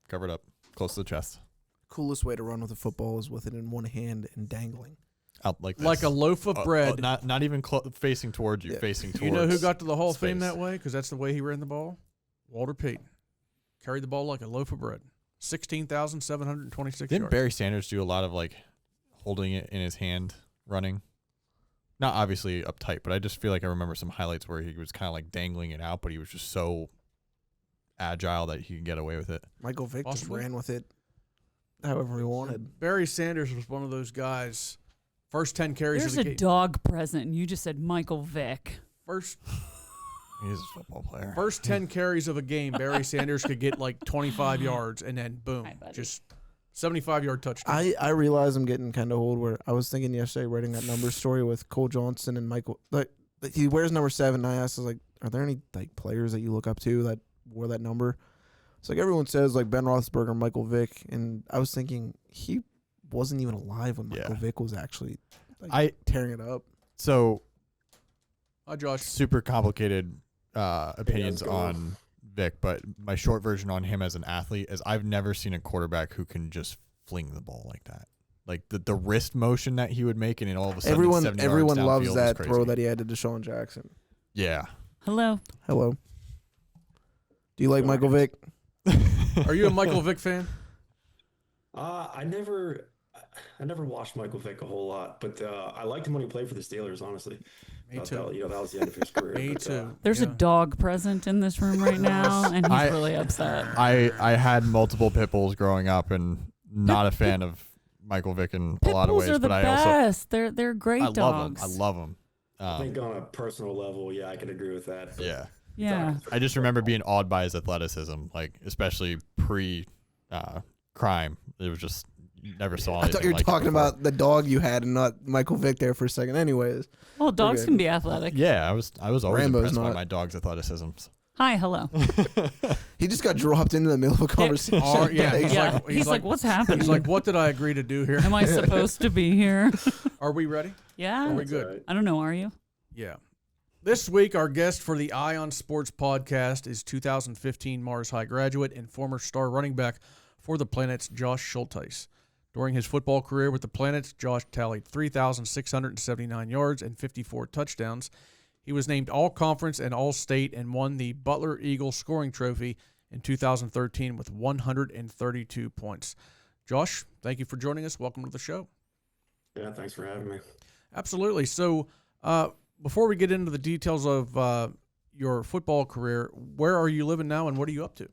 Covered up. Close to the chest. Coolest way to run with a football is with it in one hand and dangling. Out like this. Like a loaf of bread. Not even facing towards you. Yeah. Facing towards You know who got to the Hall of Fame space. that way? Because that's the way he ran the ball? Walter Payton. Carried the ball like a loaf of bread. 16,726 Didn't yards. Barry Sanders do a lot of like holding it in his hand running? Not obviously uptight, but I just feel like I remember some highlights where he was kind of like dangling it out, but he was just so agile that he could get away with it. Michael Vick just Possibly. ran with it however he wanted. Barry Sanders was one of those guys. First 10 carries There's of a the game. dog present, and you just said Michael Vick. First He's a football player. First 10 carries of a game, Barry Sanders could get like 25 yards, and then boom, Hi, buddy. just 75-yard touchdown. I realize I'm getting kind of old. Where I was thinking yesterday, writing that number story with Cole Johnson and Michael. Like he wears number 7. And I asked, I was like, are there any like players that you look up to that wore that number? It's like everyone says like Ben Roethlisberger, Michael Vick, and I was thinking he wasn't even alive when Michael Vick was actually tearing it up. So, Hi, Josh. super complicated opinions on Vic, but my short version on him as an athlete is I've never seen a quarterback who can just fling the ball like that. Like the wrist motion that he would make, and then all of a sudden everyone loves downfield that is crazy. throw that he had to Deshaun Jackson. Yeah. Hello. Hello. Do you like Michael Vick? Are you a Michael Vick fan? I never watched Michael Vick a whole lot, but I liked him when he played for the Steelers. Honestly, Me too. That was the end of his career. Me but, too. There's a dog present in this room right now, and he's really upset. I had multiple pit bulls growing up, and not a fan of Michael Vick in a lot of ways. Are the but best. They're great I dogs. love them. I think on a personal level, yeah, I can agree with that. But Yeah. Yeah. I just remember being awed by his athleticism, like especially pre crime. It was just you never saw. I thought you were talking about the dog you had and not Michael Vick there for a second. Anyways, Well, dogs Okay. can be athletic. Yeah, I was always Rambo's impressed by not. my dog's athleticism. Hi, hello. he just got dropped into the middle of a conversation. Yeah, Yeah. he's He's like, what's happening? He's like, what did I agree to do here? Am I supposed to be here? Are we ready? Yeah. Are we That's good? all right. I don't know. Are you? Yeah. This week, our guest for the Ion Sports podcast is 2015 Mars High graduate and former star running back for the Planets, Josh Schultheis. During his football career with the Planets, Josh tallied 3,679 yards and 54 touchdowns. He was named All-Conference and All-State and won the Butler Eagle scoring trophy in 2013 with 132 points. Josh, thank you for joining us. Welcome to the show. Yeah, thanks for having me. Absolutely. So, before we get into the details of your football career, where are you living now and what are you up to?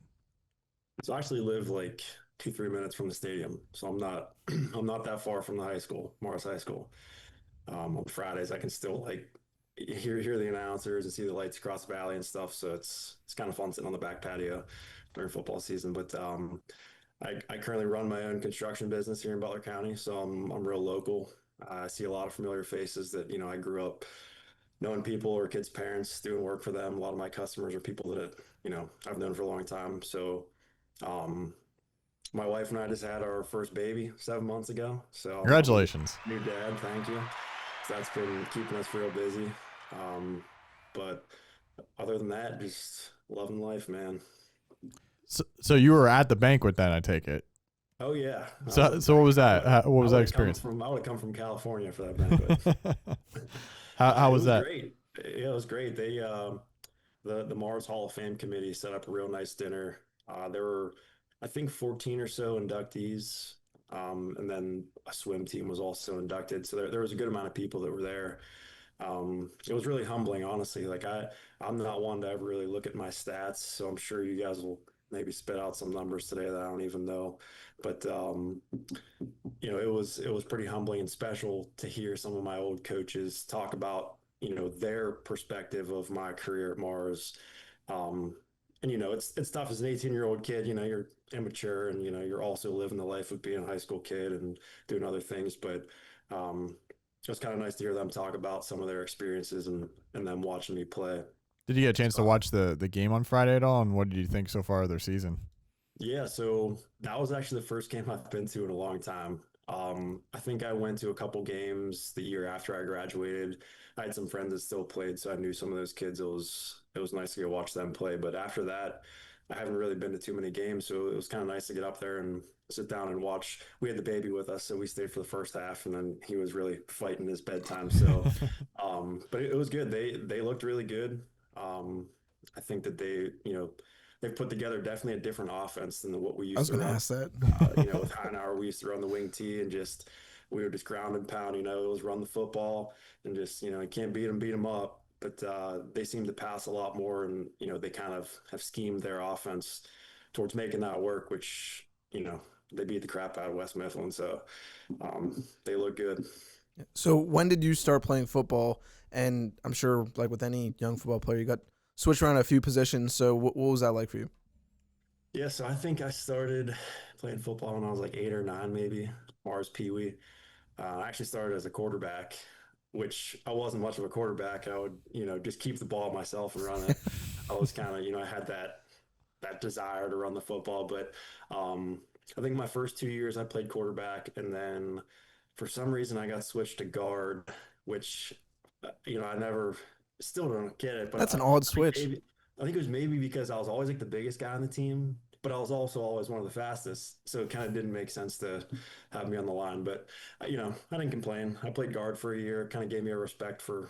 So I actually live like 2-3 minutes from the stadium, so I'm not that far from the high school, Morris High School. On Fridays, I can still like hear the announcers and see the lights across the valley and stuff. So it's kind of fun sitting on the back patio during football season. But I currently run my own construction business here in Butler County, so I'm real local. I see a lot of familiar faces that I grew up knowing people or kids' parents, doing work for them. A lot of my customers are people that I've known for a long time. So my wife and I just had our first baby 7 months ago. So Congratulations. new dad, thank you. So that's been keeping us real busy. But other than that, just loving life, man. So you were at the banquet then, I take it. Oh yeah. So what was that? What was that experience? I would have come from California for that banquet. How It was that? Great. Yeah, it was great. They the Mars Hall of Fame committee set up a real nice dinner. There were, I think, 14 or so inductees, and then a swim team was also inducted. So there was a good amount of people that were there. It was really humbling, honestly. Like I'm not one to ever really look at my stats, so I'm sure you guys will maybe spit out some numbers today that I don't even know. But it was pretty humbling and special to hear some of my old coaches talk about their perspective of my career at Mars. And it's tough as an 18-year-old kid. You're immature, and you're also living the life of being a high school kid and doing other things. But it was kind of nice to hear them talk about some of their experiences and them watching me play. Did you get a chance to watch the game on Friday at all? And what did you think so far of their season? Yeah, so that was actually the first game I've been to in a long time. I think I went to a couple games the year after I graduated. I had some friends that still played, so I knew some of those kids. It was nice to go watch them play. But after that, I haven't really been to too many games, so it was kind of nice to get up there and sit down and watch. We had the baby with us, so we stayed for the first half, and then he was really fighting his bedtime. So, but it was good. They looked really good. I think that they've put together definitely a different offense than what we used to run. I was going to ask that. With Heinauer, we used to run the wing tee and we were just ground and pound. It was run the football and just you can't beat them up. But they seem to pass a lot more, and they kind of have schemed their offense towards making that work, which they beat the crap out of West Mifflin, so they look good. So when did you start playing football? And I'm sure, like with any young football player, you got switched around a few positions. So what was that like for you? Yeah, so I think I started playing football when I was like 8 or 9, maybe. Mars Pee Wee. I actually started as a quarterback, which I wasn't much of a quarterback. I would, just keep the ball myself and run it. I was kind of, I had that desire to run the football, but I think my first 2 years I played quarterback, and then for some reason I got switched to guard, which I never, still don't get it, but That's an odd I think switch. maybe I think it was maybe because I was always like the biggest guy on the team, but I was also always one of the fastest, so it kind of didn't make sense to have me on the line. But I didn't complain. I played guard for a year, kind of gave me a respect for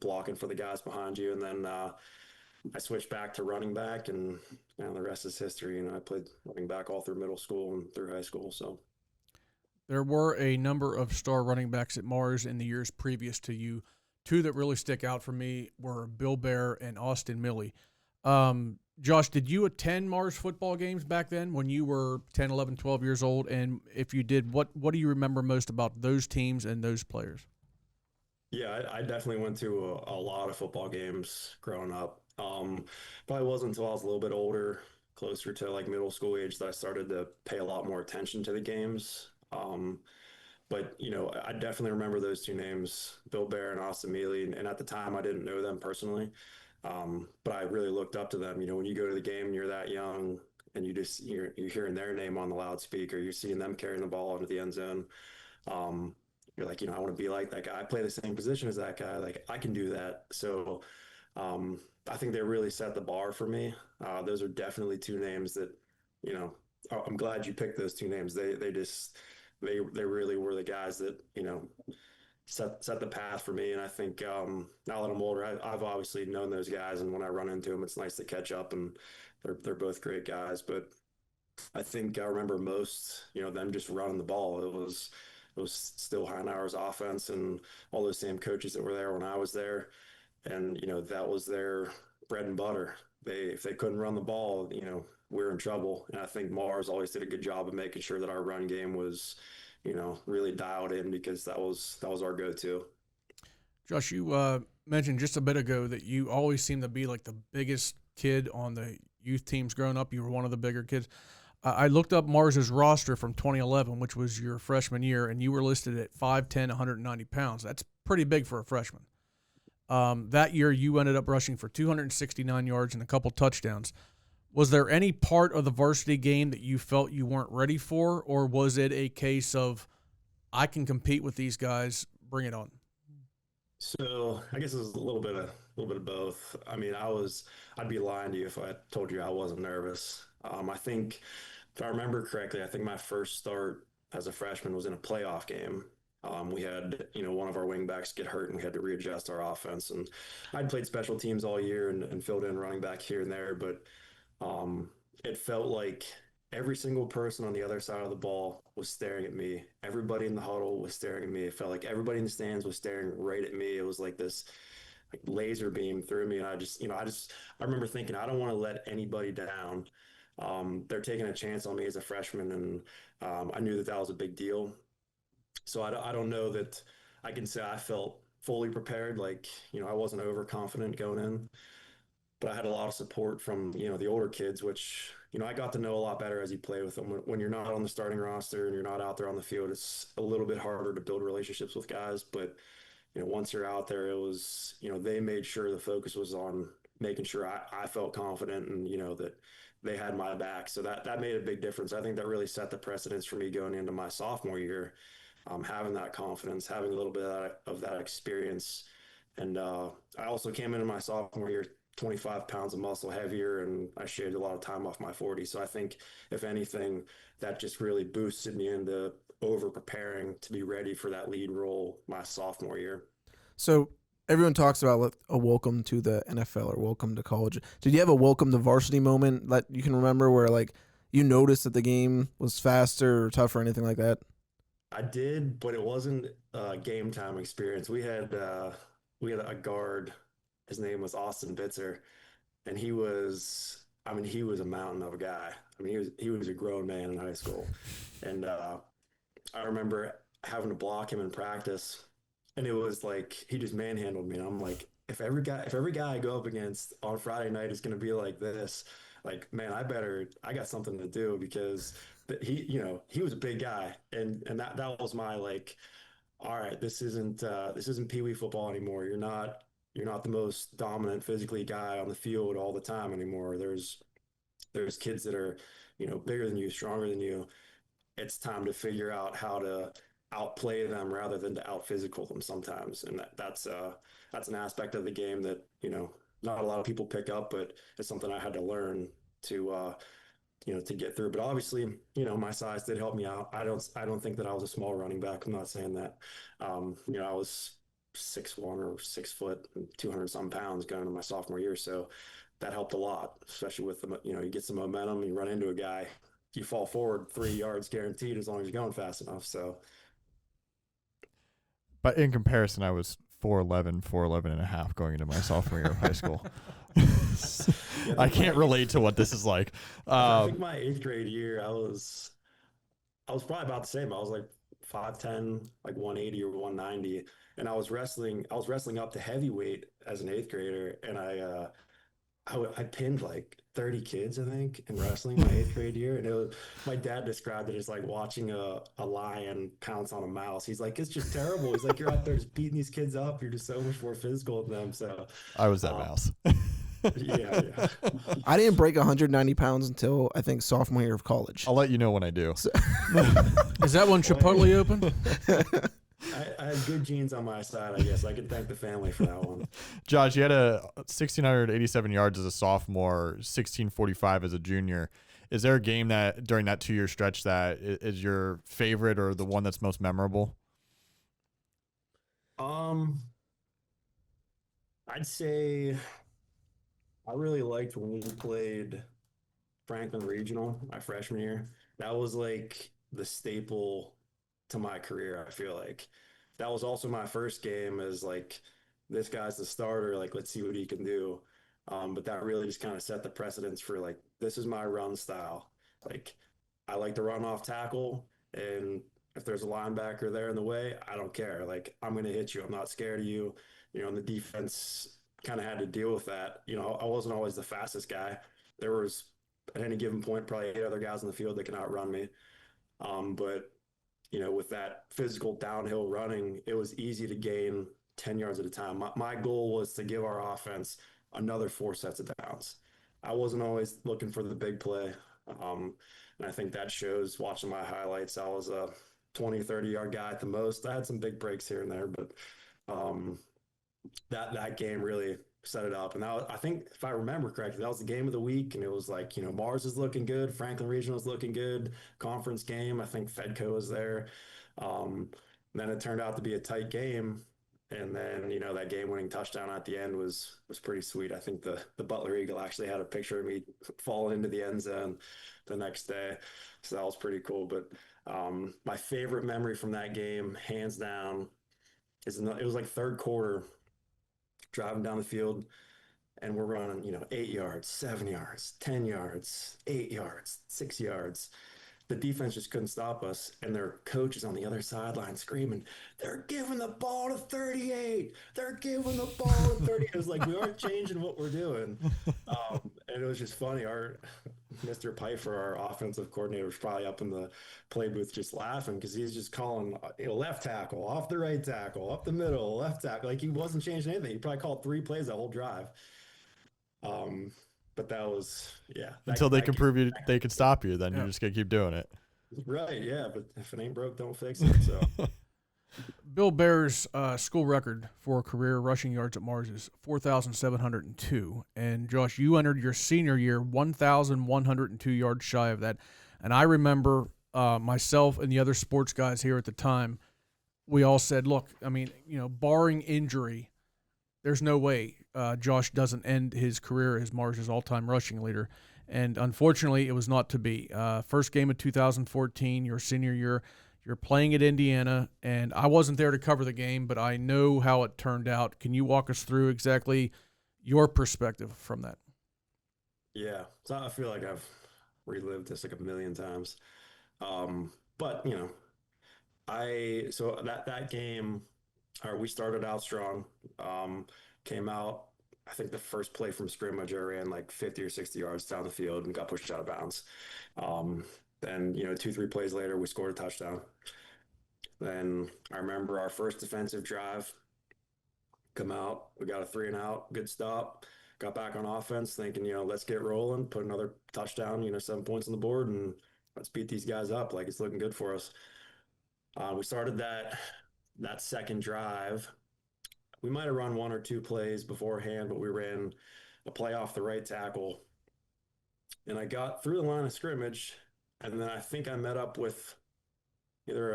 blocking for the guys behind you, and then I switched back to running back, and the rest is history. I played running back all through middle school and through high school. So There were a number of star running backs at Mars in the years previous to you. Two that really stick out for me were Bill Bear and Austin Millie. Josh, did you attend Mars football games back then when you were 10, 11, 12 years old? And if you did, what do you remember most about those teams and those players? yeah, I definitely went to a lot of football games growing up. Probably wasn't until I was a little bit older, closer to like middle school age, that I started to pay a lot more attention to the games. But I definitely remember those two names, Bill Bear and Austin Mealy. And at the time, I didn't know them personally, but I really looked up to them. When you go to the game and you're that young, and you're hearing their name on the loudspeaker, you're seeing them carrying the ball into the end zone. Um, you're like, I want to be like that guy. I play the same position as that guy. Like, I can do that. So I think they really set the bar for me. Those are definitely two names that, you know, I'm glad you picked those two names. They really were the guys that, set the path for me. And I think now that I'm older, I've obviously known those guys, and when I run into them, it's nice to catch up. And they're both great guys. But I think I remember most, them just running the ball. It was still Heinauer's offense and all those same coaches that were there when I was there, and that was their bread and butter. If they couldn't run the ball, we're in trouble. And I think Mars always did a good job of making sure that our run game was, really dialed in, because that was our go-to. Josh, you mentioned just a bit ago that you always seem to be like the biggest kid on the youth teams growing up. You were one of the bigger kids. I looked up Mars's roster from 2011, which was your freshman year, and you were listed at 5'10", 190 pounds. That's pretty big for a freshman. That year, you ended up rushing for 269 yards and a couple touchdowns. Was there any part of the varsity game that you felt you weren't ready for, or was it a case of, I can compete with these guys, bring it on? So I guess it was a little bit of both. I mean, I'd be lying to you if I told you I wasn't nervous. I think, if I remember correctly, I think my first start as a freshman was in a playoff game. We had, one of our wingbacks get hurt, and we had to readjust our offense. And I'd played special teams all year, and filled in running back here and there, but um, it felt like every single person on the other side of the ball was staring at me. Everybody in the huddle was staring at me. It felt like everybody in the stands was staring right at me. It was like this like laser beam through me. And I remember thinking, I don't want to let anybody down. They're taking a chance on me as a freshman, and I knew that was a big deal. So I don't know that I can say I felt fully prepared. Like, I wasn't overconfident going in, but I had a lot of support from, the older kids, which, I got to know a lot better as you play with them. When you're not on the starting roster and you're not out there on the field, it's a little bit harder to build relationships with guys. But, once you're out there, it was, they made sure the focus was on making sure I felt confident, and, that they had my back. So that made a big difference. I think that really set the precedence for me going into my sophomore year, having that confidence, having a little bit of that experience. And I also came into my sophomore year 25 pounds of muscle heavier, and I shaved a lot of time off my 40. So I think, if anything, that just really boosted me into over preparing to be ready for that lead role my sophomore year. So everyone talks about like a welcome to the NFL or welcome to college. Did you have a welcome to varsity moment that you can remember where like you noticed that the game was faster or tougher or anything like that? I did, but it wasn't a game time experience. We had a guard. His name was Austin Bitzer, and he was a mountain of a guy. I mean, he was a grown man in high school, and I remember having to block him in practice, and it was like he just manhandled me, and I'm like, if every guy I go up against on Friday night is going to be like this, like, man, I got something to do because he was a big guy, and that was my like, all right, this isn't Pee Wee football anymore. You're not the most dominant physically guy on the field all the time anymore. There's kids that are, bigger than you, stronger than you. It's time to figure out how to outplay them rather than to out physical them sometimes. And that's an aspect of the game that, not a lot of people pick up, but it's something I had to learn to, to get through. But obviously, my size did help me out. I don't think that I was a small running back. I'm not saying that. I was 6'1" or 6 foot, 200 some pounds going into my sophomore year. So that helped a lot, especially with you get some momentum, you run into a guy, you fall forward 3 yards guaranteed as long as you're going fast enough. So, But in comparison, I was 4'11" and a half going into my sophomore year of high school. yeah, I can't relate to what this is like. I think my 8th grade year, I was probably about the same. I was like 5'10", like 180 or 190, and I was wrestling up to heavyweight as an 8th grader, and I pinned like 30 kids, I think, in wrestling my 8th grade year. And my dad described it as like watching a lion pounce on a mouse. He's like, it's just terrible. He's like, you're out there just beating these kids up. You're just so much more physical than them. So I was that mouse. yeah. I didn't break 190 pounds until I think sophomore year of college. I'll let you know when I do. Is that when Chipotle opened? I had good genes on my side, I guess. I can thank the family for that one. Josh, you had 1,687 yards as a sophomore, 1,645 as a junior. Is there a game that during that 2-year stretch that is your favorite or the one that's most memorable? I'd say I really liked when we played Franklin Regional my freshman year. That was like the staple to my career, I feel like. That was also my first game as like, this guy's the starter, like, let's see what he can do. But that really just kind of set the precedence for like, this is my run style. Like, I like to run off tackle, and if there's a linebacker there in the way, I don't care. Like, I'm going to hit you. I'm not scared of you. And the defense kind of had to deal with that. I wasn't always the fastest guy. There was, at any given point, probably 8 other guys on the field that can outrun me. But with that physical downhill running, it was easy to gain 10 yards at a time. My goal was to give our offense another 4 sets of downs. I wasn't always looking for the big play. And I think that shows watching my highlights. I was a 20, 30-yard guy at the most. I had some big breaks here and there, but that game really set it up. And I think, if I remember correctly, that was the game of the week. And it was like, Mars is looking good. Franklin Regional is looking good. Conference game. I think Fedco was there. Then it turned out to be a tight game. And then, that game-winning touchdown at the end was pretty sweet. I think the Butler Eagle actually had a picture of me falling into the end zone the next day. So that was pretty cool. But my favorite memory from that game, hands down, it was like third quarter, driving down the field, and we're running, 8 yards, 7 yards, 10 yards, 8 yards, 6 yards. The defense just couldn't stop us, and their coach is on the other sideline screaming, they're giving the ball to 38. They're giving the ball to 30. It was like, we aren't changing what we're doing. And it was just funny. Our Mr. Pfeiffer, our offensive coordinator, was probably up in the play booth just laughing because he's just calling left tackle, off the right tackle, up the middle, left tackle. Like, he wasn't changing anything. He probably called 3 plays that whole drive. But that was, yeah. Until they can prove you they can stop you, then you're just going to keep doing it. Right, yeah. But if it ain't broke, don't fix it. So, Bill Bear's school record for career rushing yards at Mars is 4,702. And Josh, you entered your senior year 1,102 yards shy of that. And I remember myself and the other sports guys here at the time, we all said, look, I mean, barring injury, there's no way Josh doesn't end his career as Mars's all-time rushing leader. And unfortunately, it was not to be. First game of 2014, your senior year, you're playing at Indiana, and I wasn't there to cover the game, but I know how it turned out. Can you walk us through exactly your perspective from that? yeah. So I feel like I've relived this like a million times. But so that game, we started out strong. came out. I think the first play from scrimmage, I ran like 50 or 60 yards down the field and got pushed out of bounds. Then, 2, 3 plays later, we scored a touchdown. Then I remember our first defensive drive, come out, we got a 3-and-out, good stop, got back on offense thinking, let's get rolling, put another touchdown, 7 points on the board, and let's beat these guys up. Like, it's looking good for us. We started that second drive. We might have run 1 or 2 plays beforehand, but we ran a play off the right tackle. And I got through the line of scrimmage, and then I think I met up with either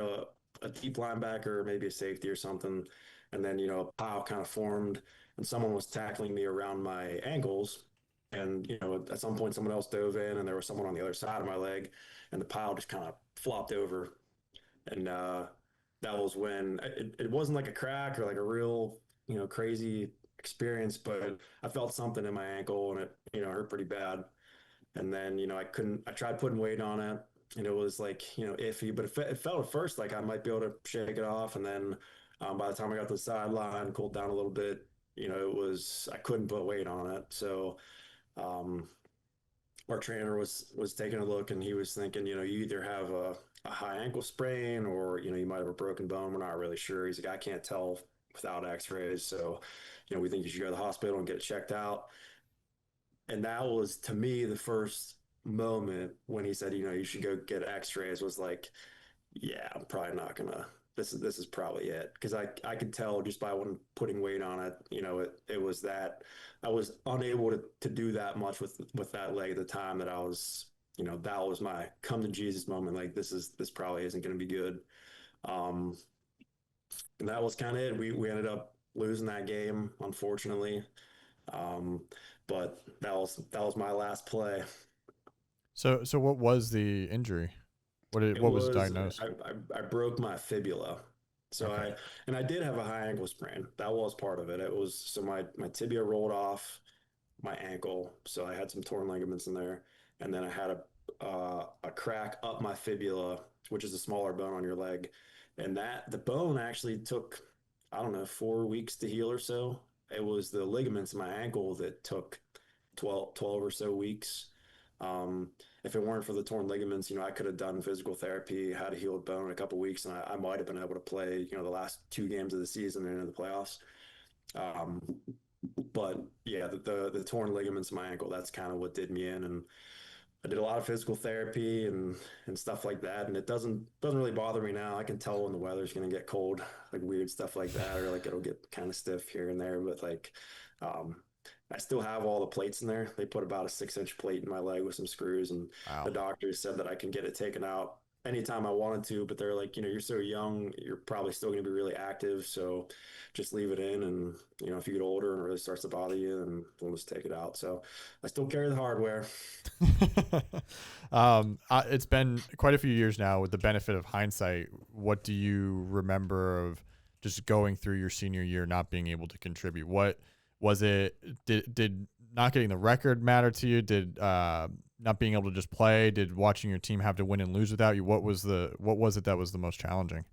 a deep linebacker or maybe a safety or something. And then, a pile kind of formed, and someone was tackling me around my ankles. And, at some point, someone else dove in, and there was someone on the other side of my leg, and the pile just kind of flopped over. And that was when it wasn't like a crack or like a real, crazy experience, but I felt something in my ankle, and it, hurt pretty bad. And then, I tried putting weight on it, and it was like, iffy, but it felt at first like I might be able to shake it off. And then by the time I got to the sideline, cooled down a little bit, I couldn't put weight on it. So our trainer was taking a look, and he was thinking, you either have a high ankle sprain, or, you might have a broken bone. We're not really sure. He's like, I can't tell without x-rays. So, we think you should go to the hospital and get it checked out. And that was, to me, the first moment when he said, you should go get x-rays, was like, yeah, I'm probably not gonna, this is probably it. Cause I could tell just by when putting weight on it, it was that I was unable to do that much with that leg at the time, that I was, that was my come to Jesus moment. Like, this probably isn't going to be good. And that was kind of it. We ended up losing that game, unfortunately. But that was my last play. So what was the injury? What was diagnosed? I broke my fibula. So Okay. I did have a high ankle sprain. That was part of it. It was, so my tibia rolled off my ankle, so I had some torn ligaments in there, and then I had a crack up my fibula, which is a smaller bone on your leg, and the bone actually took, I don't know, 4 weeks to heal or so. It was the ligaments in my ankle that took 12 or so weeks. If it weren't for the torn ligaments, I could have done physical therapy, had a healed bone in a couple weeks, and I might have been able to play, the last 2 games of the season and into the playoffs. But yeah, the torn ligaments in my ankle, that's kind of what did me in. And I did a lot of physical therapy and stuff like that. And it doesn't really bother me now. I can tell when the weather's going to get cold, like weird stuff like that, or like it'll get kind of stiff here and there. But like, I still have all the plates in there. They put about a 6-inch plate in my leg with some screws, and Wow. the doctors said that I can get it taken out anytime I wanted to, but they're like, you're so young, you're probably still going to be really active, so just leave it in. And if you get older and it really starts to bother you, then we'll just take it out. So I still carry the hardware. It's been quite a few years now. With the benefit of hindsight, what do you remember of just going through your senior year not being able to contribute? What was it? Did not getting the record matter to you? Did not being able to just play? Did watching your team have to win and lose without you? What was it that was the most challenging?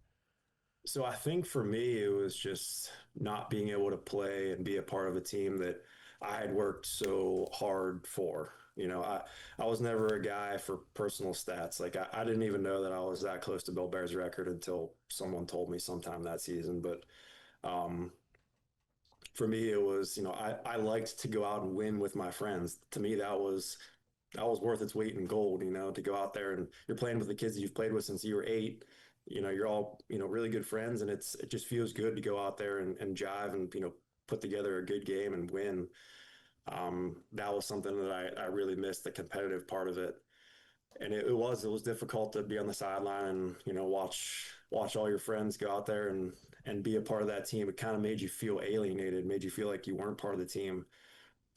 So I think for me, it was just not being able to play and be a part of a team that I had worked so hard for. I was never a guy for personal stats. Like, I didn't even know that I was that close to Bill Bear's record until someone told me sometime that season. But for me, it was, I liked to go out and win with my friends. To me, that was worth its weight in gold, to go out there and you're playing with the kids that you've played with since you were 8. You're all, really good friends, and it just feels good to go out there and jive and, put together a good game and win. That was something that I really missed, the competitive part of it. And it was difficult to be on the sideline and, watch all your friends go out there and be a part of that team. It kind of made you feel alienated, made you feel like you weren't part of the team,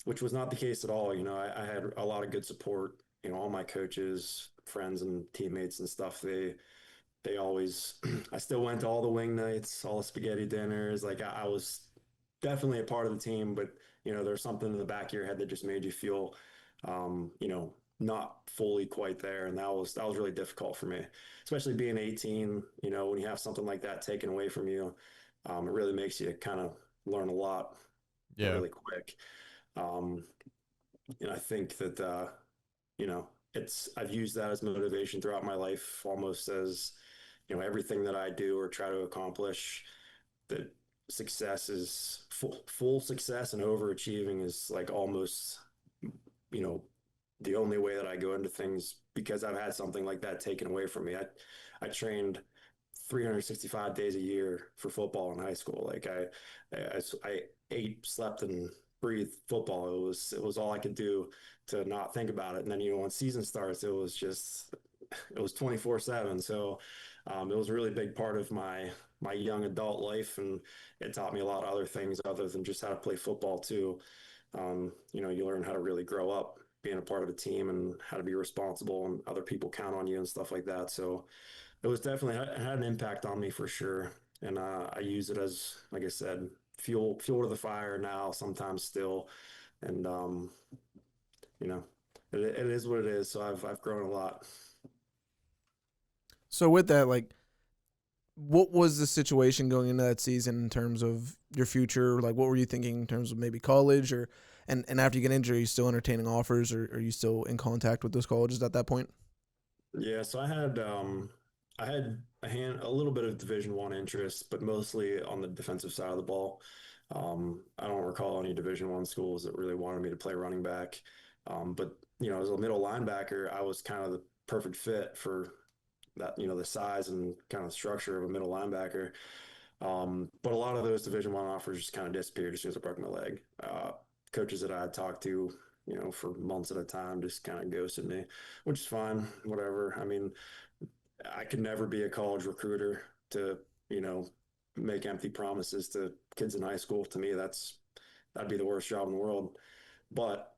which was not the case at all. I had a lot of good support, all my coaches, friends, and teammates and stuff. They always, I still went to all the wing nights, all the spaghetti dinners. Like, I was definitely a part of the team, but, there's something in the back of your head that just made you feel, not fully quite there. And that was really difficult for me, especially being 18, when you have something like that taken away from you. It really makes you kind of learn a lot Yeah. really quick. And I think that, I've used that as motivation throughout my life, almost as, everything that I do or try to accomplish, that success is full success, and overachieving is like almost, you know, the only way that I go into things, because I've had something like that taken away from me. I trained 365 days a year for football in high school. Like I ate, slept, and breathed football. It was all I could do to not think about it. And then, when season starts, it was 24/7. So it was a really big part of my young adult life, and it taught me a lot of other things other than just how to play football too. You learn how to really grow up being a part of a team, and how to be responsible, and other people count on you and stuff like that. So it was definitely, it had an impact on me for sure. And I use it as, like I said, fuel to the fire now, sometimes still. And, you know, it is what it is. So I've grown a lot. So with that, like, what was the situation going into that season in terms of your future? Like, what were you thinking in terms of maybe college, or and after you get injured, are you still entertaining offers, or are you still in contact with those colleges at that point? Yeah. So I had a little bit of Division I interest, but mostly on the defensive side of the ball. I don't recall any Division I schools that really wanted me to play running back. But as a middle linebacker, I was kind of the perfect fit for that, the size and kind of structure of a middle linebacker. But a lot of those Division I offers just kind of disappeared as soon as I broke my leg. Coaches that I had talked to, for months at a time, just kind of ghosted me, which is fine, whatever. I mean, I could never be a college recruiter to, you know, make empty promises to kids in high school. To me, that'd be the worst job in the world. But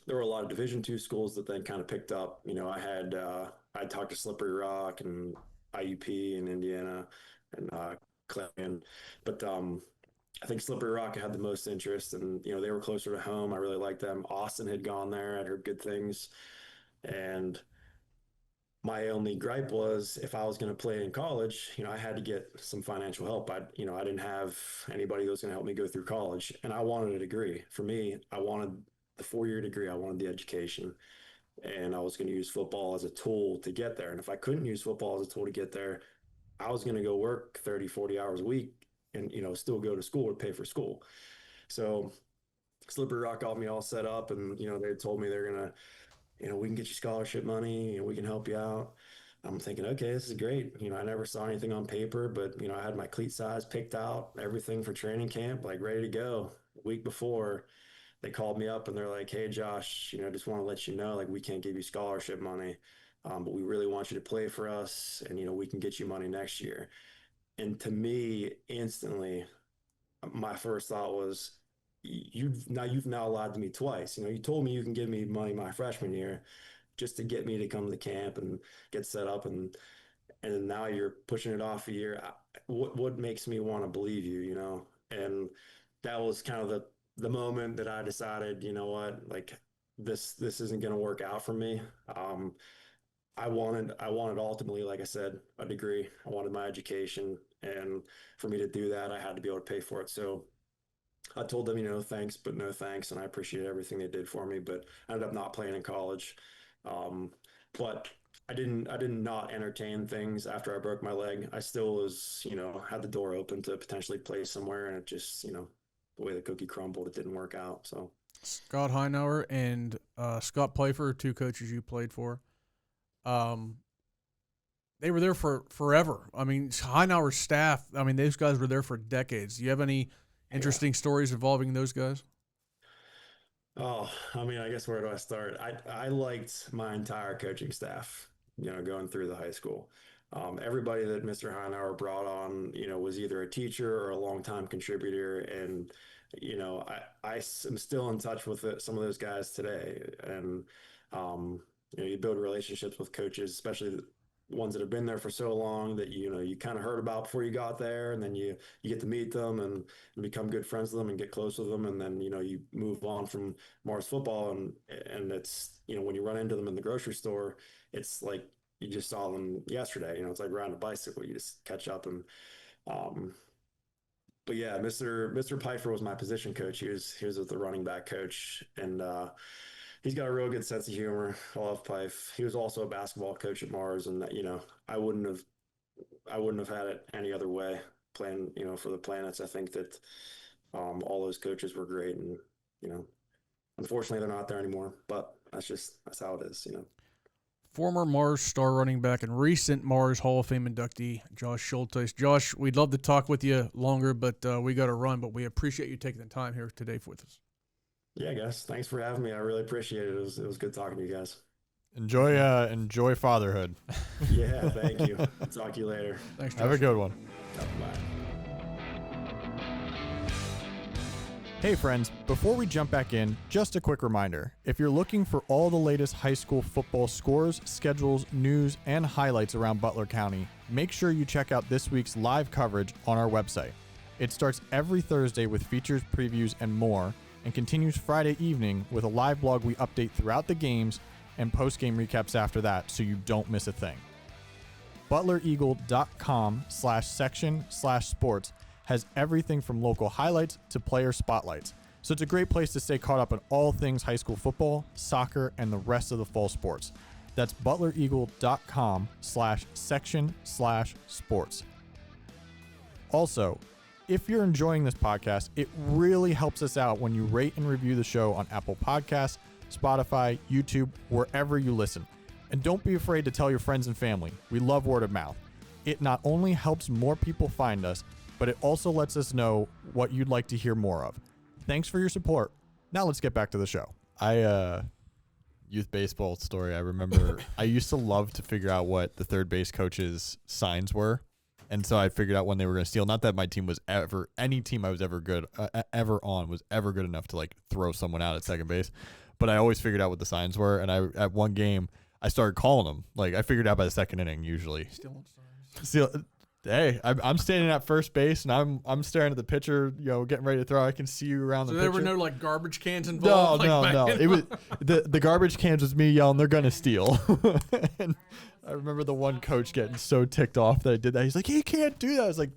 there were a lot of Division II schools that then kind of picked up. I talked to Slippery Rock and IUP in Indiana, and Clemson, but I think Slippery Rock had the most interest, and they were closer to home. I really liked them. Austin had gone there. I'd heard good things, and my only gripe was, if I was going to play in college, I had to get some financial help. I didn't have anybody that was going to help me go through college, and I wanted a degree. For me, I wanted the 4-year degree. I wanted the education, and I was going to use football as a tool to get there. And if I couldn't use football as a tool to get there, I was going to go work 30, 40 hours a week, and, still go to school or pay for school. So Slippery Rock got me all set up, and, they told me they're going to, we can get you scholarship money, and we can help you out. I'm thinking, okay, this is great. I never saw anything on paper, but, I had my cleat size picked out, everything for training camp, like ready to go. A week before, they called me up and they're like, hey, Josh, just want to let you know, like, we can't give you scholarship money, but we really want you to play for us, and, we can get you money next year. And to me, instantly, my first thought was, you've now lied to me twice. You told me you can give me money my freshman year just to get me to come to camp and get set up, and now you're pushing it off a year. What makes me want to believe you? And that was kind of the moment that I decided, like, this isn't going to work out for me. I wanted ultimately, like I said, a degree. I wanted my education, and for me to do that, I had to be able to pay for it. So I told them, thanks, but no thanks, and I appreciate everything they did for me. But I ended up not playing in college. Um, but I didn't not entertain things after I broke my leg. I still was, had the door open to potentially play somewhere, and it just, the way the cookie crumbled, it didn't work out. So Scott Heinauer and Scott Playfer, two coaches you played for. They were there for forever. I mean, Heinauer's staff, I mean, those guys were there for decades. Do you have any interesting stories involving those guys? Oh, I mean, I guess where do I start? I liked my entire coaching staff, going through the high school. Everybody that Mr. Heinauer brought on, was either a teacher or a longtime contributor. And, I am still in touch with some of those guys today. And, you build relationships with coaches, especially the ones that have been there for so long that, you kind of heard about before you got there. And then you get to meet them and become good friends with them and get close with them. And then, you move on from Mars football, and it's, when you run into them in the grocery store, it's like you just saw them yesterday. It's like riding a bicycle. You just catch up, and um, but yeah, Mr. Pfeiffer was my position coach. He was the running back coach, and he's got a real good sense of humor. I love Pife. He was also a basketball coach at Mars, and I wouldn't have had it any other way. Playing for the Planets, I think that all those coaches were great, and unfortunately they're not there anymore. But that's how it is. Former Mars star running back and recent Mars Hall of Fame inductee, Josh Schultheis. Josh, we'd love to talk with you longer, but we got to run. But we appreciate you taking the time here today with us. Yeah, guys. Thanks for having me. I really appreciate it. It was good talking to you guys. Enjoy fatherhood. Yeah, thank you. Talk to you later. Thanks, Josh. Have a good one. Bye. Hey friends, before we jump back in, just a quick reminder. If you're looking for all the latest high school football scores, schedules, news, and highlights around Butler County, make sure you check out this week's live coverage on our website. It starts every Thursday with features, previews, and more, and continues Friday evening with a live blog we update throughout the games and post-game recaps after that so you don't miss a thing. ButlerEagle.com/section/sports has everything from local highlights to player spotlights. So it's a great place to stay caught up on all things high school football, soccer, and the rest of the fall sports. That's ButlerEagle.com/section/sports. Also, if you're enjoying this podcast, it really helps us out when you rate and review the show on Apple Podcasts, Spotify, YouTube, wherever you listen. And don't be afraid to tell your friends and family. We love word of mouth. It not only helps more people find us, but it also lets us know what you'd like to hear more of. Thanks for your support. Now let's get back to the show. Youth baseball story. I remember I used to love to figure out what the third base coach's signs were. And so I figured out when they were going to steal. Not that my team was any team I was ever good, ever on was ever good enough to like throw someone out at second base. But I always figured out what the signs were. And at one game, I started calling them. Like I figured out by the second inning usually. Hey, I'm standing at first base and I'm staring at the pitcher, getting ready to throw. I can see you around the pitcher. So there were no like garbage cans involved. No. It was the garbage cans was me yelling, "They're gonna steal." And I remember the one coach getting so ticked off that I did that. He's like, "You can't do that." I was like,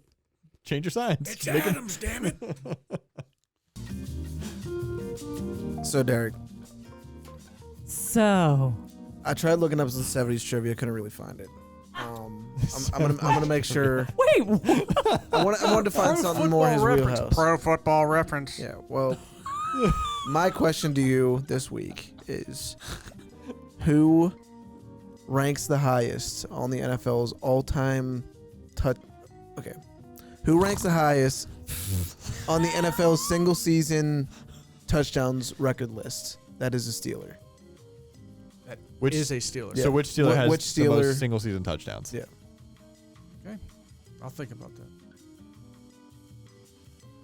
"Change your signs." It's Adams, damn it. So Derek, So, I tried looking up some 70s trivia, couldn't really find it. I'm gonna make sure. wait, I wanted to find something more in his wheelhouse. Pro football reference. Yeah. Well, my question to you this week is, who ranks the highest on the NFL's all-time touch? Okay. Who ranks the highest on the NFL's single-season touchdowns record list? That is a Steeler. Which is a Steeler. Yeah. So which Steeler has Which the Steeler- most single season touchdowns? Yeah. Okay. I'll think about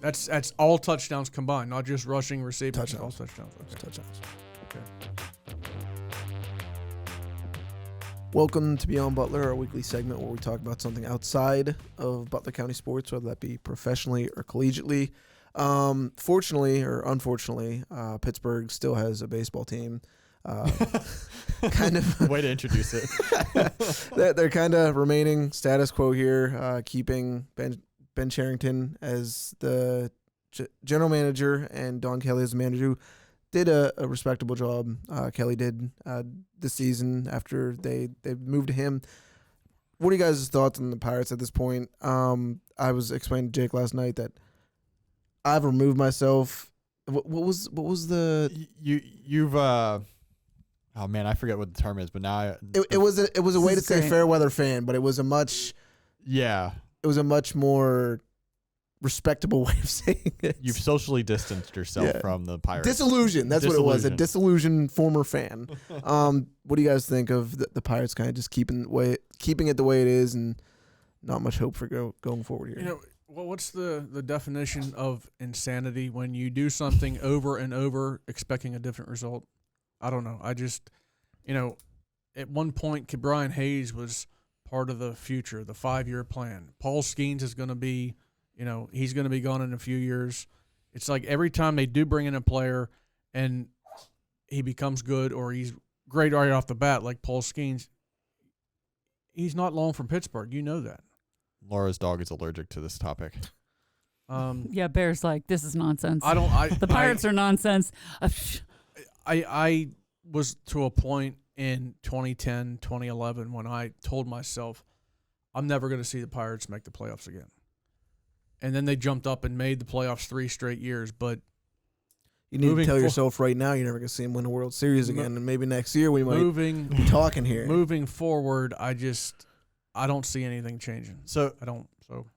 that. That's all touchdowns combined, not just rushing, receiving. Touchdowns. All touchdowns. Okay. Touchdowns. Okay. Welcome to Beyond Butler, our weekly segment where we talk about something outside of Butler County sports, whether that be professionally or collegiately. Fortunately or unfortunately, Pittsburgh still has a baseball team. Kind of Way to introduce it. they're kind of remaining status quo here, keeping Ben Charrington as the general manager and Don Kelly as the manager, who did a respectable job. Kelly did this season after they moved to him. What are you guys' thoughts on the Pirates at this point? I was explaining to Jake last night that I've removed myself. What was the You've oh man, I forget what the term is, but now it was a way to is say great. fair weather fan, but it was a much more respectable way of saying it. you've socially distanced yourself Yeah. from the Pirates. Disillusioned. That's what it was. A Disillusioned. disillusioned former fan. What do you guys think of the Pirates kind of just keeping it the way it is and not much hope for going forward here? Well, what's the definition of insanity when you do something over and over expecting a different result? I don't know. I just, at one point, Brian Hayes was part of the future, the 5-year plan. Paul Skeens is going to be, he's going to be gone in a few years. It's like every time they do bring in a player and he becomes good or he's great right off the bat, like Paul Skeens, he's not long from Pittsburgh. You know that. Laura's dog is allergic to this topic. Yeah, Bear's like, this is nonsense. The Pirates are nonsense. I was to a point in 2010, 2011 when I told myself I'm never going to see the Pirates make the playoffs again. And then they jumped up and made the playoffs 3 straight years. But you need to tell yourself right now you're never going to see them win a World Series again. And maybe next year we might be talking here. Moving forward, I don't see anything changing. So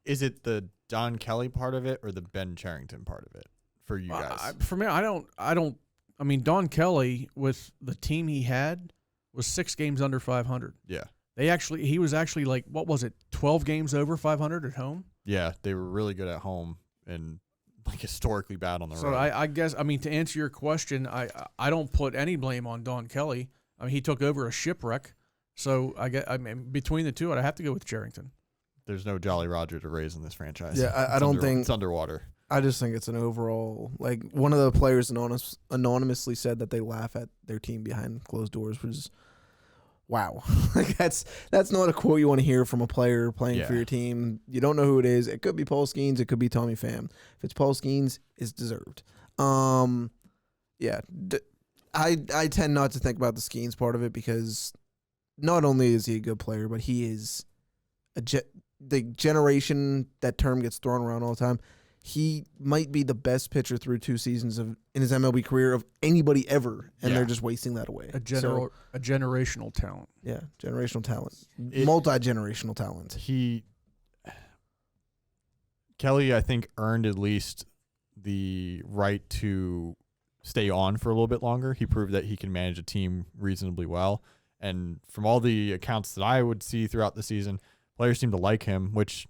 is it the Don Kelly part of it or the Ben Cherington part of it for you guys? For me, I mean, Don Kelly with the team he had was 6 games under 500. Yeah. He was actually like, what was it, 12 games over 500 at home? Yeah, they were really good at home and like historically bad on the road. So I guess, I mean, to answer your question, I don't put any blame on Don Kelly. I mean, he took over a shipwreck. So I mean, between the two, I'd have to go with Cherington. There's no Jolly Roger to raise in this franchise. Yeah, I don't think it's underwater. I just think it's an overall, like, one of the players anonymously said that they laugh at their team behind closed doors, which is, wow. Like, that's not a quote you want to hear from a player playing for your team. You don't know who it is. It could be Paul Skeens. It could be Tommy Pham. If it's Paul Skeens, it's deserved. Yeah. I tend not to think about the Skeens part of it because not only is he a good player, but he is the generation, that term gets thrown around all the time. He might be the best pitcher through 2 seasons in his MLB career of anybody ever, and they're just wasting that away. A generational talent. Yeah, generational talent. Multi-generational talent. Kelly, I think, earned at least the right to stay on for a little bit longer. He proved that he can manage a team reasonably well. And from all the accounts that I would see throughout the season, players seem to like him, which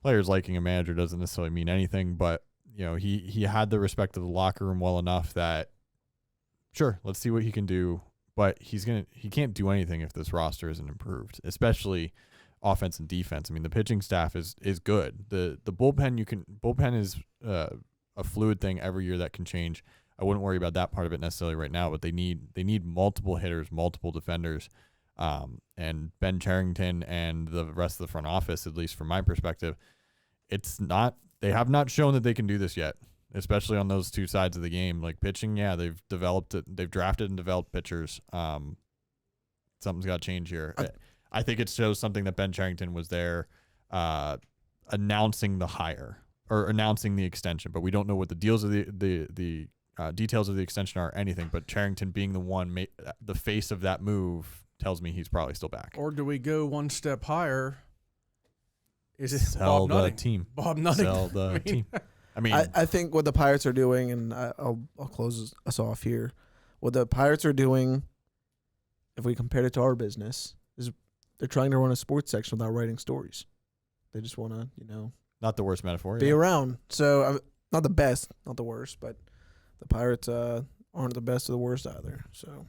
players liking a manager doesn't necessarily mean anything, but you know, he had the respect of the locker room well enough that sure, let's see what he can do, but he can't do anything if this roster isn't improved, especially offense and defense. I mean, the pitching staff is good. The bullpen is a fluid thing every year that can change. I wouldn't worry about that part of it necessarily right now, but they need multiple hitters, multiple defenders. And Ben Cherington and the rest of the front office, at least from my perspective, they have not shown that they can do this yet, especially on those 2 sides of the game. Like pitching, yeah, they've drafted and developed pitchers. Something's got to change here. I think it shows something that Ben Cherington was there announcing the hire or announcing the extension, but we don't know what the deals of the details of the extension are or anything. But Cherington being the one, the face of that move, tells me he's probably still back. Or do we go one step higher? Is it sell Bob the Nutting? team? Bob Nutting. Sell the team. I mean, I think what the Pirates are doing, and I'll close us off here. What the Pirates are doing, if we compare it to our business, is they're trying to run a sports section without writing stories. They just want to, not the worst metaphor. be around. So not the best, not the worst, but the Pirates aren't the best or the worst either. So.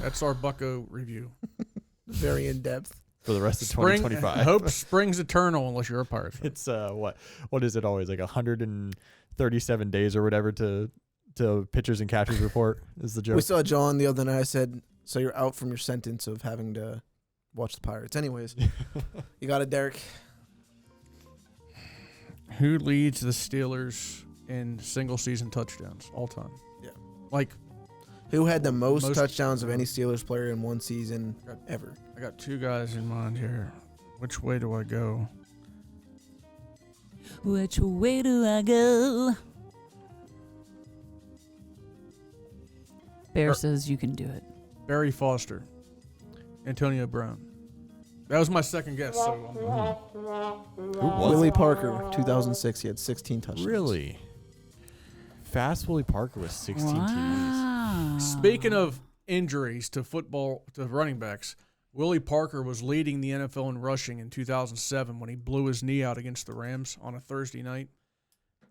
That's our Bucko review. Very in depth for the rest of 2025. Hope springs eternal unless you're a Pirates fan. It's what is it always like 137 days or whatever to pitchers and catchers report is the joke. We saw John the other night. I said, so you're out from your sentence of having to watch the Pirates. Anyways, you got it, Derek. Who leads the Steelers in single season touchdowns all time? Yeah. Like, who had the most touchdowns of any Steelers player in one season ever? I got 2 guys in mind here. Which way do I go? Which way do I go? Bear says you can do it. Barry Foster. Antonio Brown. That was my second guess. So Who was Willie it? Parker, 2006. He had 16 touchdowns. Really? Fast Willie Parker was 16 TDs. Speaking of injuries to running backs, Willie Parker was leading the NFL in rushing in 2007 when he blew his knee out against the Rams on a Thursday night.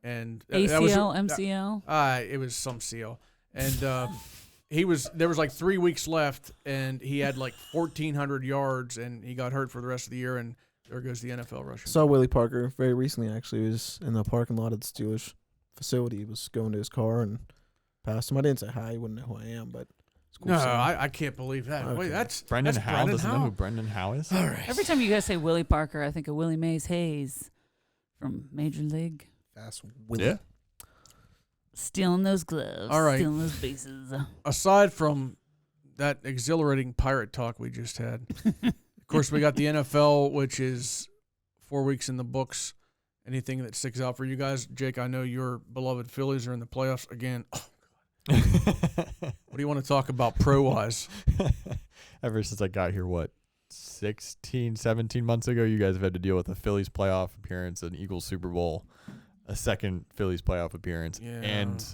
And ACL, MCL? It was some CL. And there was like 3 weeks left, and he had like 1,400 yards, and he got hurt for the rest of the year, and there goes the NFL rushing. Saw Willie Parker very recently, actually. He was in the parking lot of the Steelers facility. He was going to his car and passed him. I didn't say hi. He wouldn't know who I am, but School No, center. I can't believe that. Okay. Wait, that's Brendan that's Howe Brendan doesn't know Howe. who Brendan Howe is. All right. Every time you guys say Willie Parker, I think of Willie Mays Hayes from Major League. Fast Willie. Yeah. Stealing those gloves. All right. Stealing those bases. Aside from that exhilarating pirate talk we just had, of course, we got the NFL, which is 4 weeks in the books. Anything that sticks out for you guys? Jake, I know your beloved Phillies are in the playoffs again. What do you want to talk about pro-wise? Ever since I got here, 16, 17 months ago, you guys have had to deal with a Phillies playoff appearance, an Eagles Super Bowl, a second Phillies playoff appearance, Yeah. and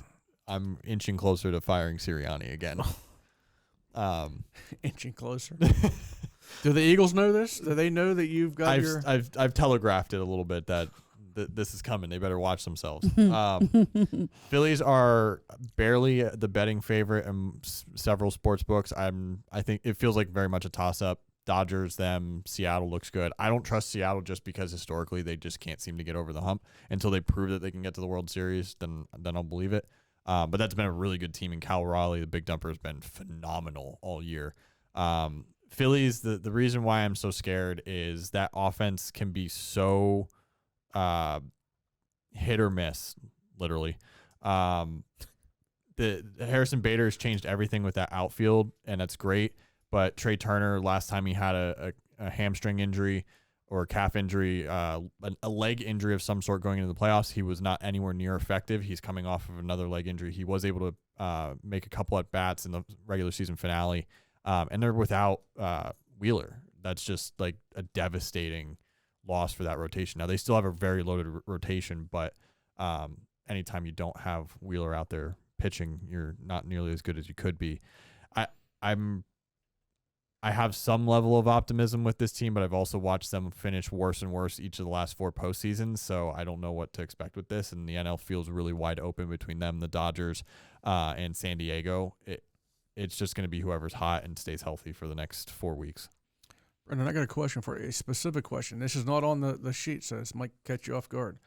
I'm inching closer to firing Sirianni again. Inching closer. Do the Eagles know this? Do they know that you've got your... I've telegraphed it a little bit that this is coming. They better watch themselves. Phillies are barely the betting favorite in several sports books. I think it feels like very much a toss-up. Dodgers, them, Seattle looks good. I don't trust Seattle just because historically they just can't seem to get over the hump. Until they prove that they can get to the World Series, then I'll believe it. But that's been a really good team in Cal Raleigh. The Big Dumper has been phenomenal all year. Phillies, the reason why I'm so scared is that offense can be so hit or miss, literally. The Harrison Bader has changed everything with that outfield, and that's great. But Trey Turner, last time he had a hamstring injury or a calf injury, a leg injury of some sort going into the playoffs, he was not anywhere near effective. He's coming off of another leg injury. He was able to make a couple at bats in the regular season finale, and they're without Wheeler. That's just like a devastating loss for that rotation. Now they still have a very loaded rotation, but anytime you don't have Wheeler out there pitching, you're not nearly as good as you could be. I have some level of optimism with this team, but I've also watched them finish worse and worse each of the last 4 postseasons, so I don't know what to expect with this, and the NL feels really wide open between them, the Dodgers, and San Diego. It's just going to be whoever's hot and stays healthy for the next 4 weeks. Brendan, I got a question for you, a specific question. This is not on the sheet, so this might catch you off guard.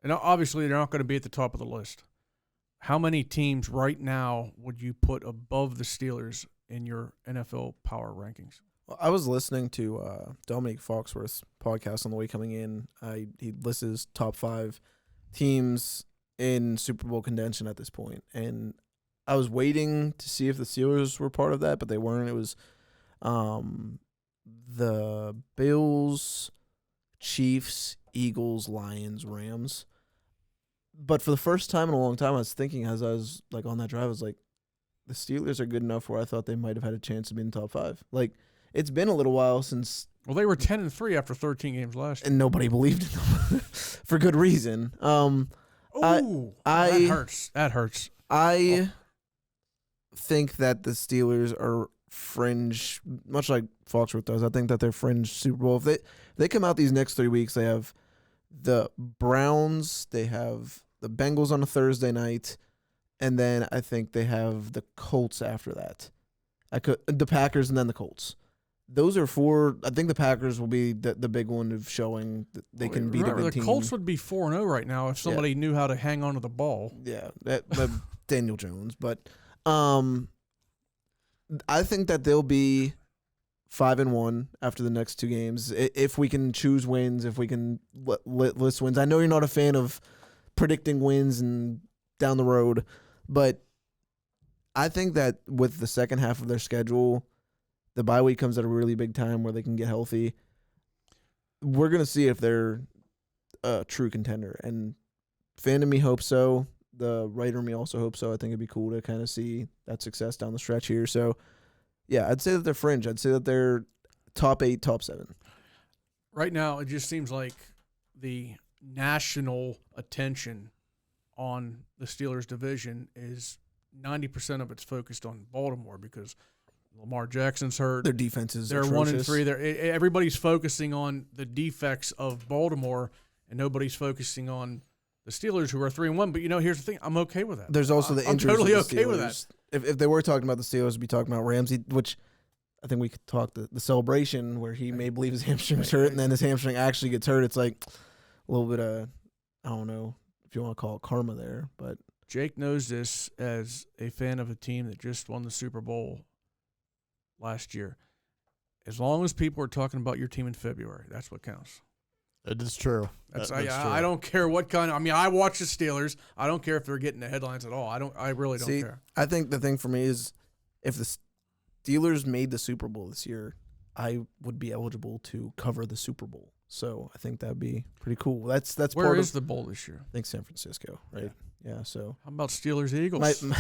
And obviously, they're not going to be at the top of the list. How many teams right now would you put above the Steelers in your NFL power rankings? Well, I was listening to Dominique Foxworth's podcast on the way coming in. He lists his top 5 teams in Super Bowl contention at this point, and I was waiting to see if the Steelers were part of that, but they weren't. It was the Bills, Chiefs, Eagles, Lions, Rams. But for the first time in a long time, I was thinking as I was like on that drive, I was like, the Steelers are good enough where I thought they might have had a chance to be in the top 5. Like, it's been a little while since. Well, they were 10-3 after 13 games last year. And nobody believed in them for good reason. Ooh, that hurts. That hurts. I think that the Steelers are fringe, much like Foxworth does. I think that they're fringe Super Bowl. If they come out these next 3 weeks, they have the Browns, they have the Bengals on a Thursday night, and then I think they have the Colts after that. The Packers and then the Colts. Those are 4. I think the Packers will be the big one of showing that they can beat a good team. The Colts would be 4-0 right now if somebody knew how to hang on to the ball. Yeah, that Daniel Jones. But I think that they'll be 5-1 after the next 2 games. If we can choose wins, if we can list wins. I know you're not a fan of predicting wins and down the road, but I think that with the second half of their schedule, the bye week comes at a really big time where they can get healthy. We're going to see if they're a true contender. And fan of me hopes so. The writer in me also hopes so. I think it'd be cool to kind of see that success down the stretch here. So, yeah, I'd say that they're fringe. I'd say that they're top 8, top 7. Right now, it just seems like the national attention on the Steelers division is 90% of it's focused on Baltimore because Lamar Jackson's hurt. Their defense is They're atrocious. 1-3. Everybody's focusing on the defects of Baltimore, and nobody's focusing on the Steelers, who are 3-1. But here's the thing: I'm okay with that. There's also the injuries. I'm totally with the okay with that. Steelers. If they were talking about the Steelers, we'd be talking about Ramsey, which I think we could talk the celebration where he may believe his hamstring's hurt, and then his hamstring actually gets hurt. It's like a little bit of, I don't know if you want to call it karma there, but Jake knows this as a fan of a team that just won the Super Bowl last year. As long as people are talking about your team in February, that's what counts. It is true. That's That's true. I don't care what kind. I mean, I watch the Steelers. I don't care if they're getting the headlines at all. I really don't care. I think the thing for me is if the Steelers made the Super Bowl this year, I would be eligible to cover the Super Bowl. So I think that'd be pretty cool. That's Where part is of, the bowl this year? I think San Francisco, right? Yeah. So How about Steelers Eagles? my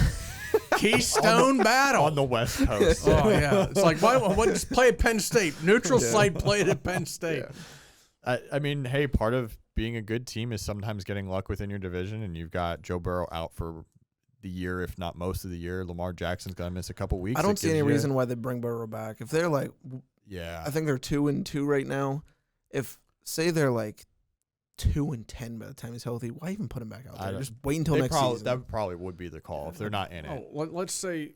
Keystone battle On the West Coast. Oh yeah, it's like why just play at Penn State? Neutral site played at Penn State. I mean, hey, part of being a good team is sometimes getting luck within your division, and you've got Joe Burrow out for the year, if not most of the year. Lamar Jackson's gonna miss a couple weeks. I don't see any reason why they bring Burrow back. If they're like, I think they're 2-2 right now. If say they're like 2-10 by the time he's healthy, why even put him back out there? Just wait until next season. That probably would be the call if they're not in it. Let's say.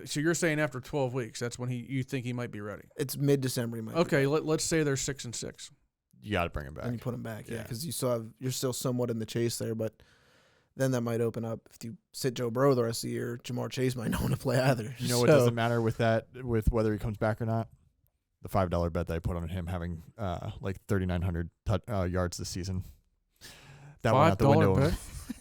So you're saying after 12 weeks, that's when you think he might be ready. It's mid-December. He might. Okay, let's say they're 6-6. You got to bring him back. And you put him back, Yeah. because you're still somewhat in the chase there, but then that might open up. If you sit Joe Burrow the rest of the year, Jamar Chase might not want to play either. You know what doesn't matter with that, with whether he comes back or not? The $5 bet that I put on him having like 3,900 yards this season. That went out the window. Bet?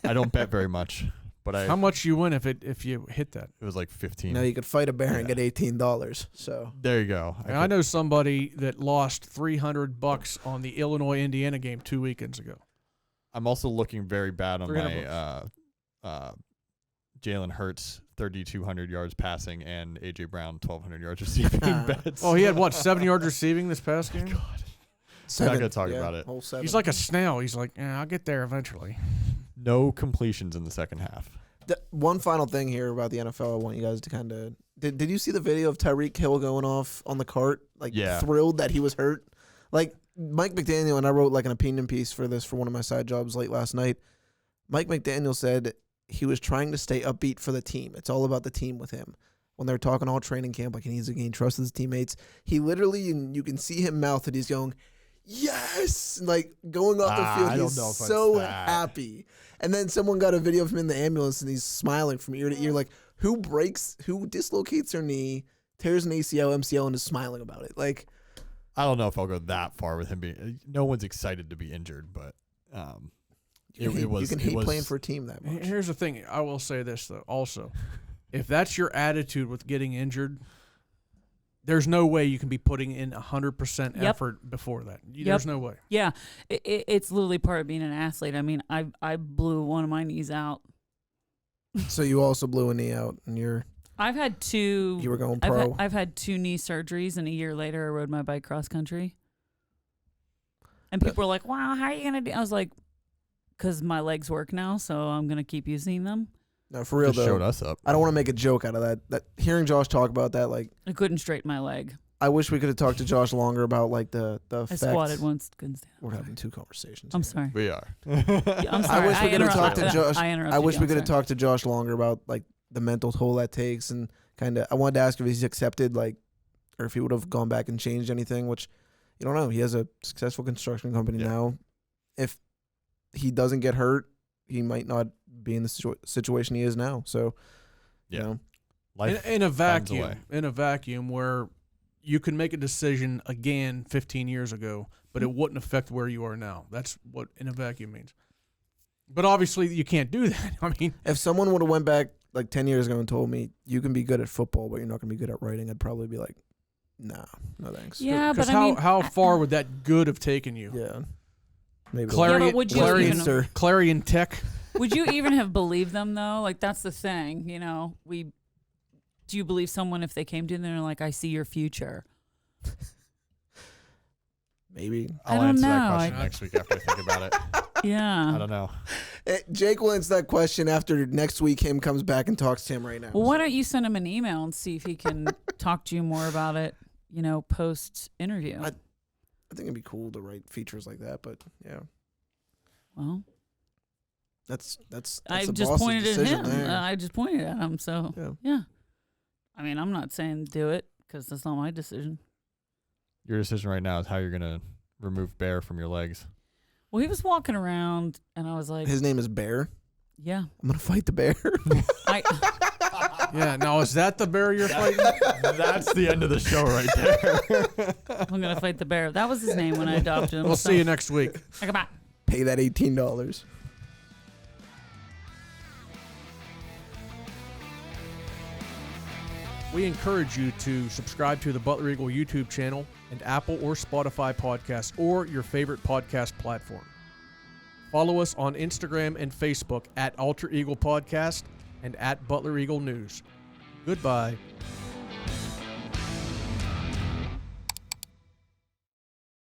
I don't bet very much, but How much you win if you hit that? It was like 15. Now you could fight a bear and get $18. So there you go. I know somebody that lost $300 on the Illinois-Indiana game 2 weekends ago. I'm also looking very bad on $300 my Jalen Hurts 3,200 yards passing and AJ Brown 1,200 yards receiving bets. Oh, he had what, 7 yards receiving this past game? God. We're not gonna talk about it. Whole 7. He's like a snail. He's like, I'll get there eventually. No completions in the second half. One final thing here about the NFL, I want you guys to kind of did you see the video of Tyreek Hill going off on the cart, like thrilled that he was hurt? Like Mike McDaniel, and I wrote like an opinion piece for this for one of my side jobs late last night. Mike McDaniel said he was trying to stay upbeat for the team. It's all about the team with him. When they're talking all training camp, like he needs to gain trust with his teammates, he literally, you can see him mouth that he's going, yes, like going off the field. He's so happy. And then someone got a video of him in the ambulance and he's smiling from ear to ear. Like who dislocates their knee, tears an ACL, MCL, and is smiling about it? Like, I don't know if I'll go that far with him being. No one's excited to be injured, but you can hate playing for a team that much. Here's the thing. I will say this though. Also, if that's your attitude with getting injured, there's no way you can be putting in 100% effort before that. There's no way. Yeah, it's literally part of being an athlete. I mean, I blew one of my knees out. So you also blew a knee out, and I've had two. You were going pro. I've had 2 knee surgeries, and a year later, I rode my bike cross country. And people were like, "Wow, how are you gonna do?" I was like, "Cause my legs work now, so I'm gonna keep using them." No, for real just though. Showed us up. I don't want to make a joke out of that. That hearing Josh talk about that, like I couldn't straighten my leg. I wish we could have talked to Josh longer about like the I effects. squatted once, couldn't stand. We're having 2 conversations. I'm here. sorry. We are. Yeah, I'm sorry. I wish we could have talked to Josh. I wish we could have talked. talked to Josh longer about like the mental toll that takes, and kind of. I wanted to ask if he's accepted, like, or if he would have gone back and changed anything. Which you don't know. He has a successful construction company now. If he doesn't get hurt, he might not be in the situation he is now. So, you know, Life in a vacuum where you can make a decision again 15 years ago, but it wouldn't affect where you are now. That's what in a vacuum means. But obviously you can't do that. I mean, if someone would have went back like 10 years ago and told me you can be good at football, but you're not going to be good at writing, I'd probably be like, nah, no thanks. Yeah, but how far would that good have taken you? Yeah. Maybe Clarion Tech. Would you even have believed them though? Like that's the thing, you know. Do you believe someone if they came to you and they're like, "I see your future"? Maybe. I'll answer that question next week after I think about it. Yeah. I don't know. Jake will answer that question after next week him comes back and talks to him right now. Well, why don't you send him an email and see if he can talk to you more about it, you know, post interview? I think it'd be cool to write features like that, but yeah. Well, that's I the just boss's pointed at decision him. there. I just pointed at him. So yeah. I mean, I'm not saying do it because that's not my decision. Your decision right now is how you're gonna remove Bear from your legs. Well, he was walking around, and I was like, his name is Bear. Yeah, I'm gonna fight the bear. Yeah. Now is that the bear you're fighting? That's the end of the show right there. I'm gonna fight the bear. That was his name when I adopted him. We'll see you next week. Come on. Pay that $18. We encourage you to subscribe to the Butler Eagle YouTube channel and Apple or Spotify podcasts or your favorite podcast platform. Follow us on Instagram and Facebook at Alter Eagle Podcast and at Butler Eagle News. Goodbye.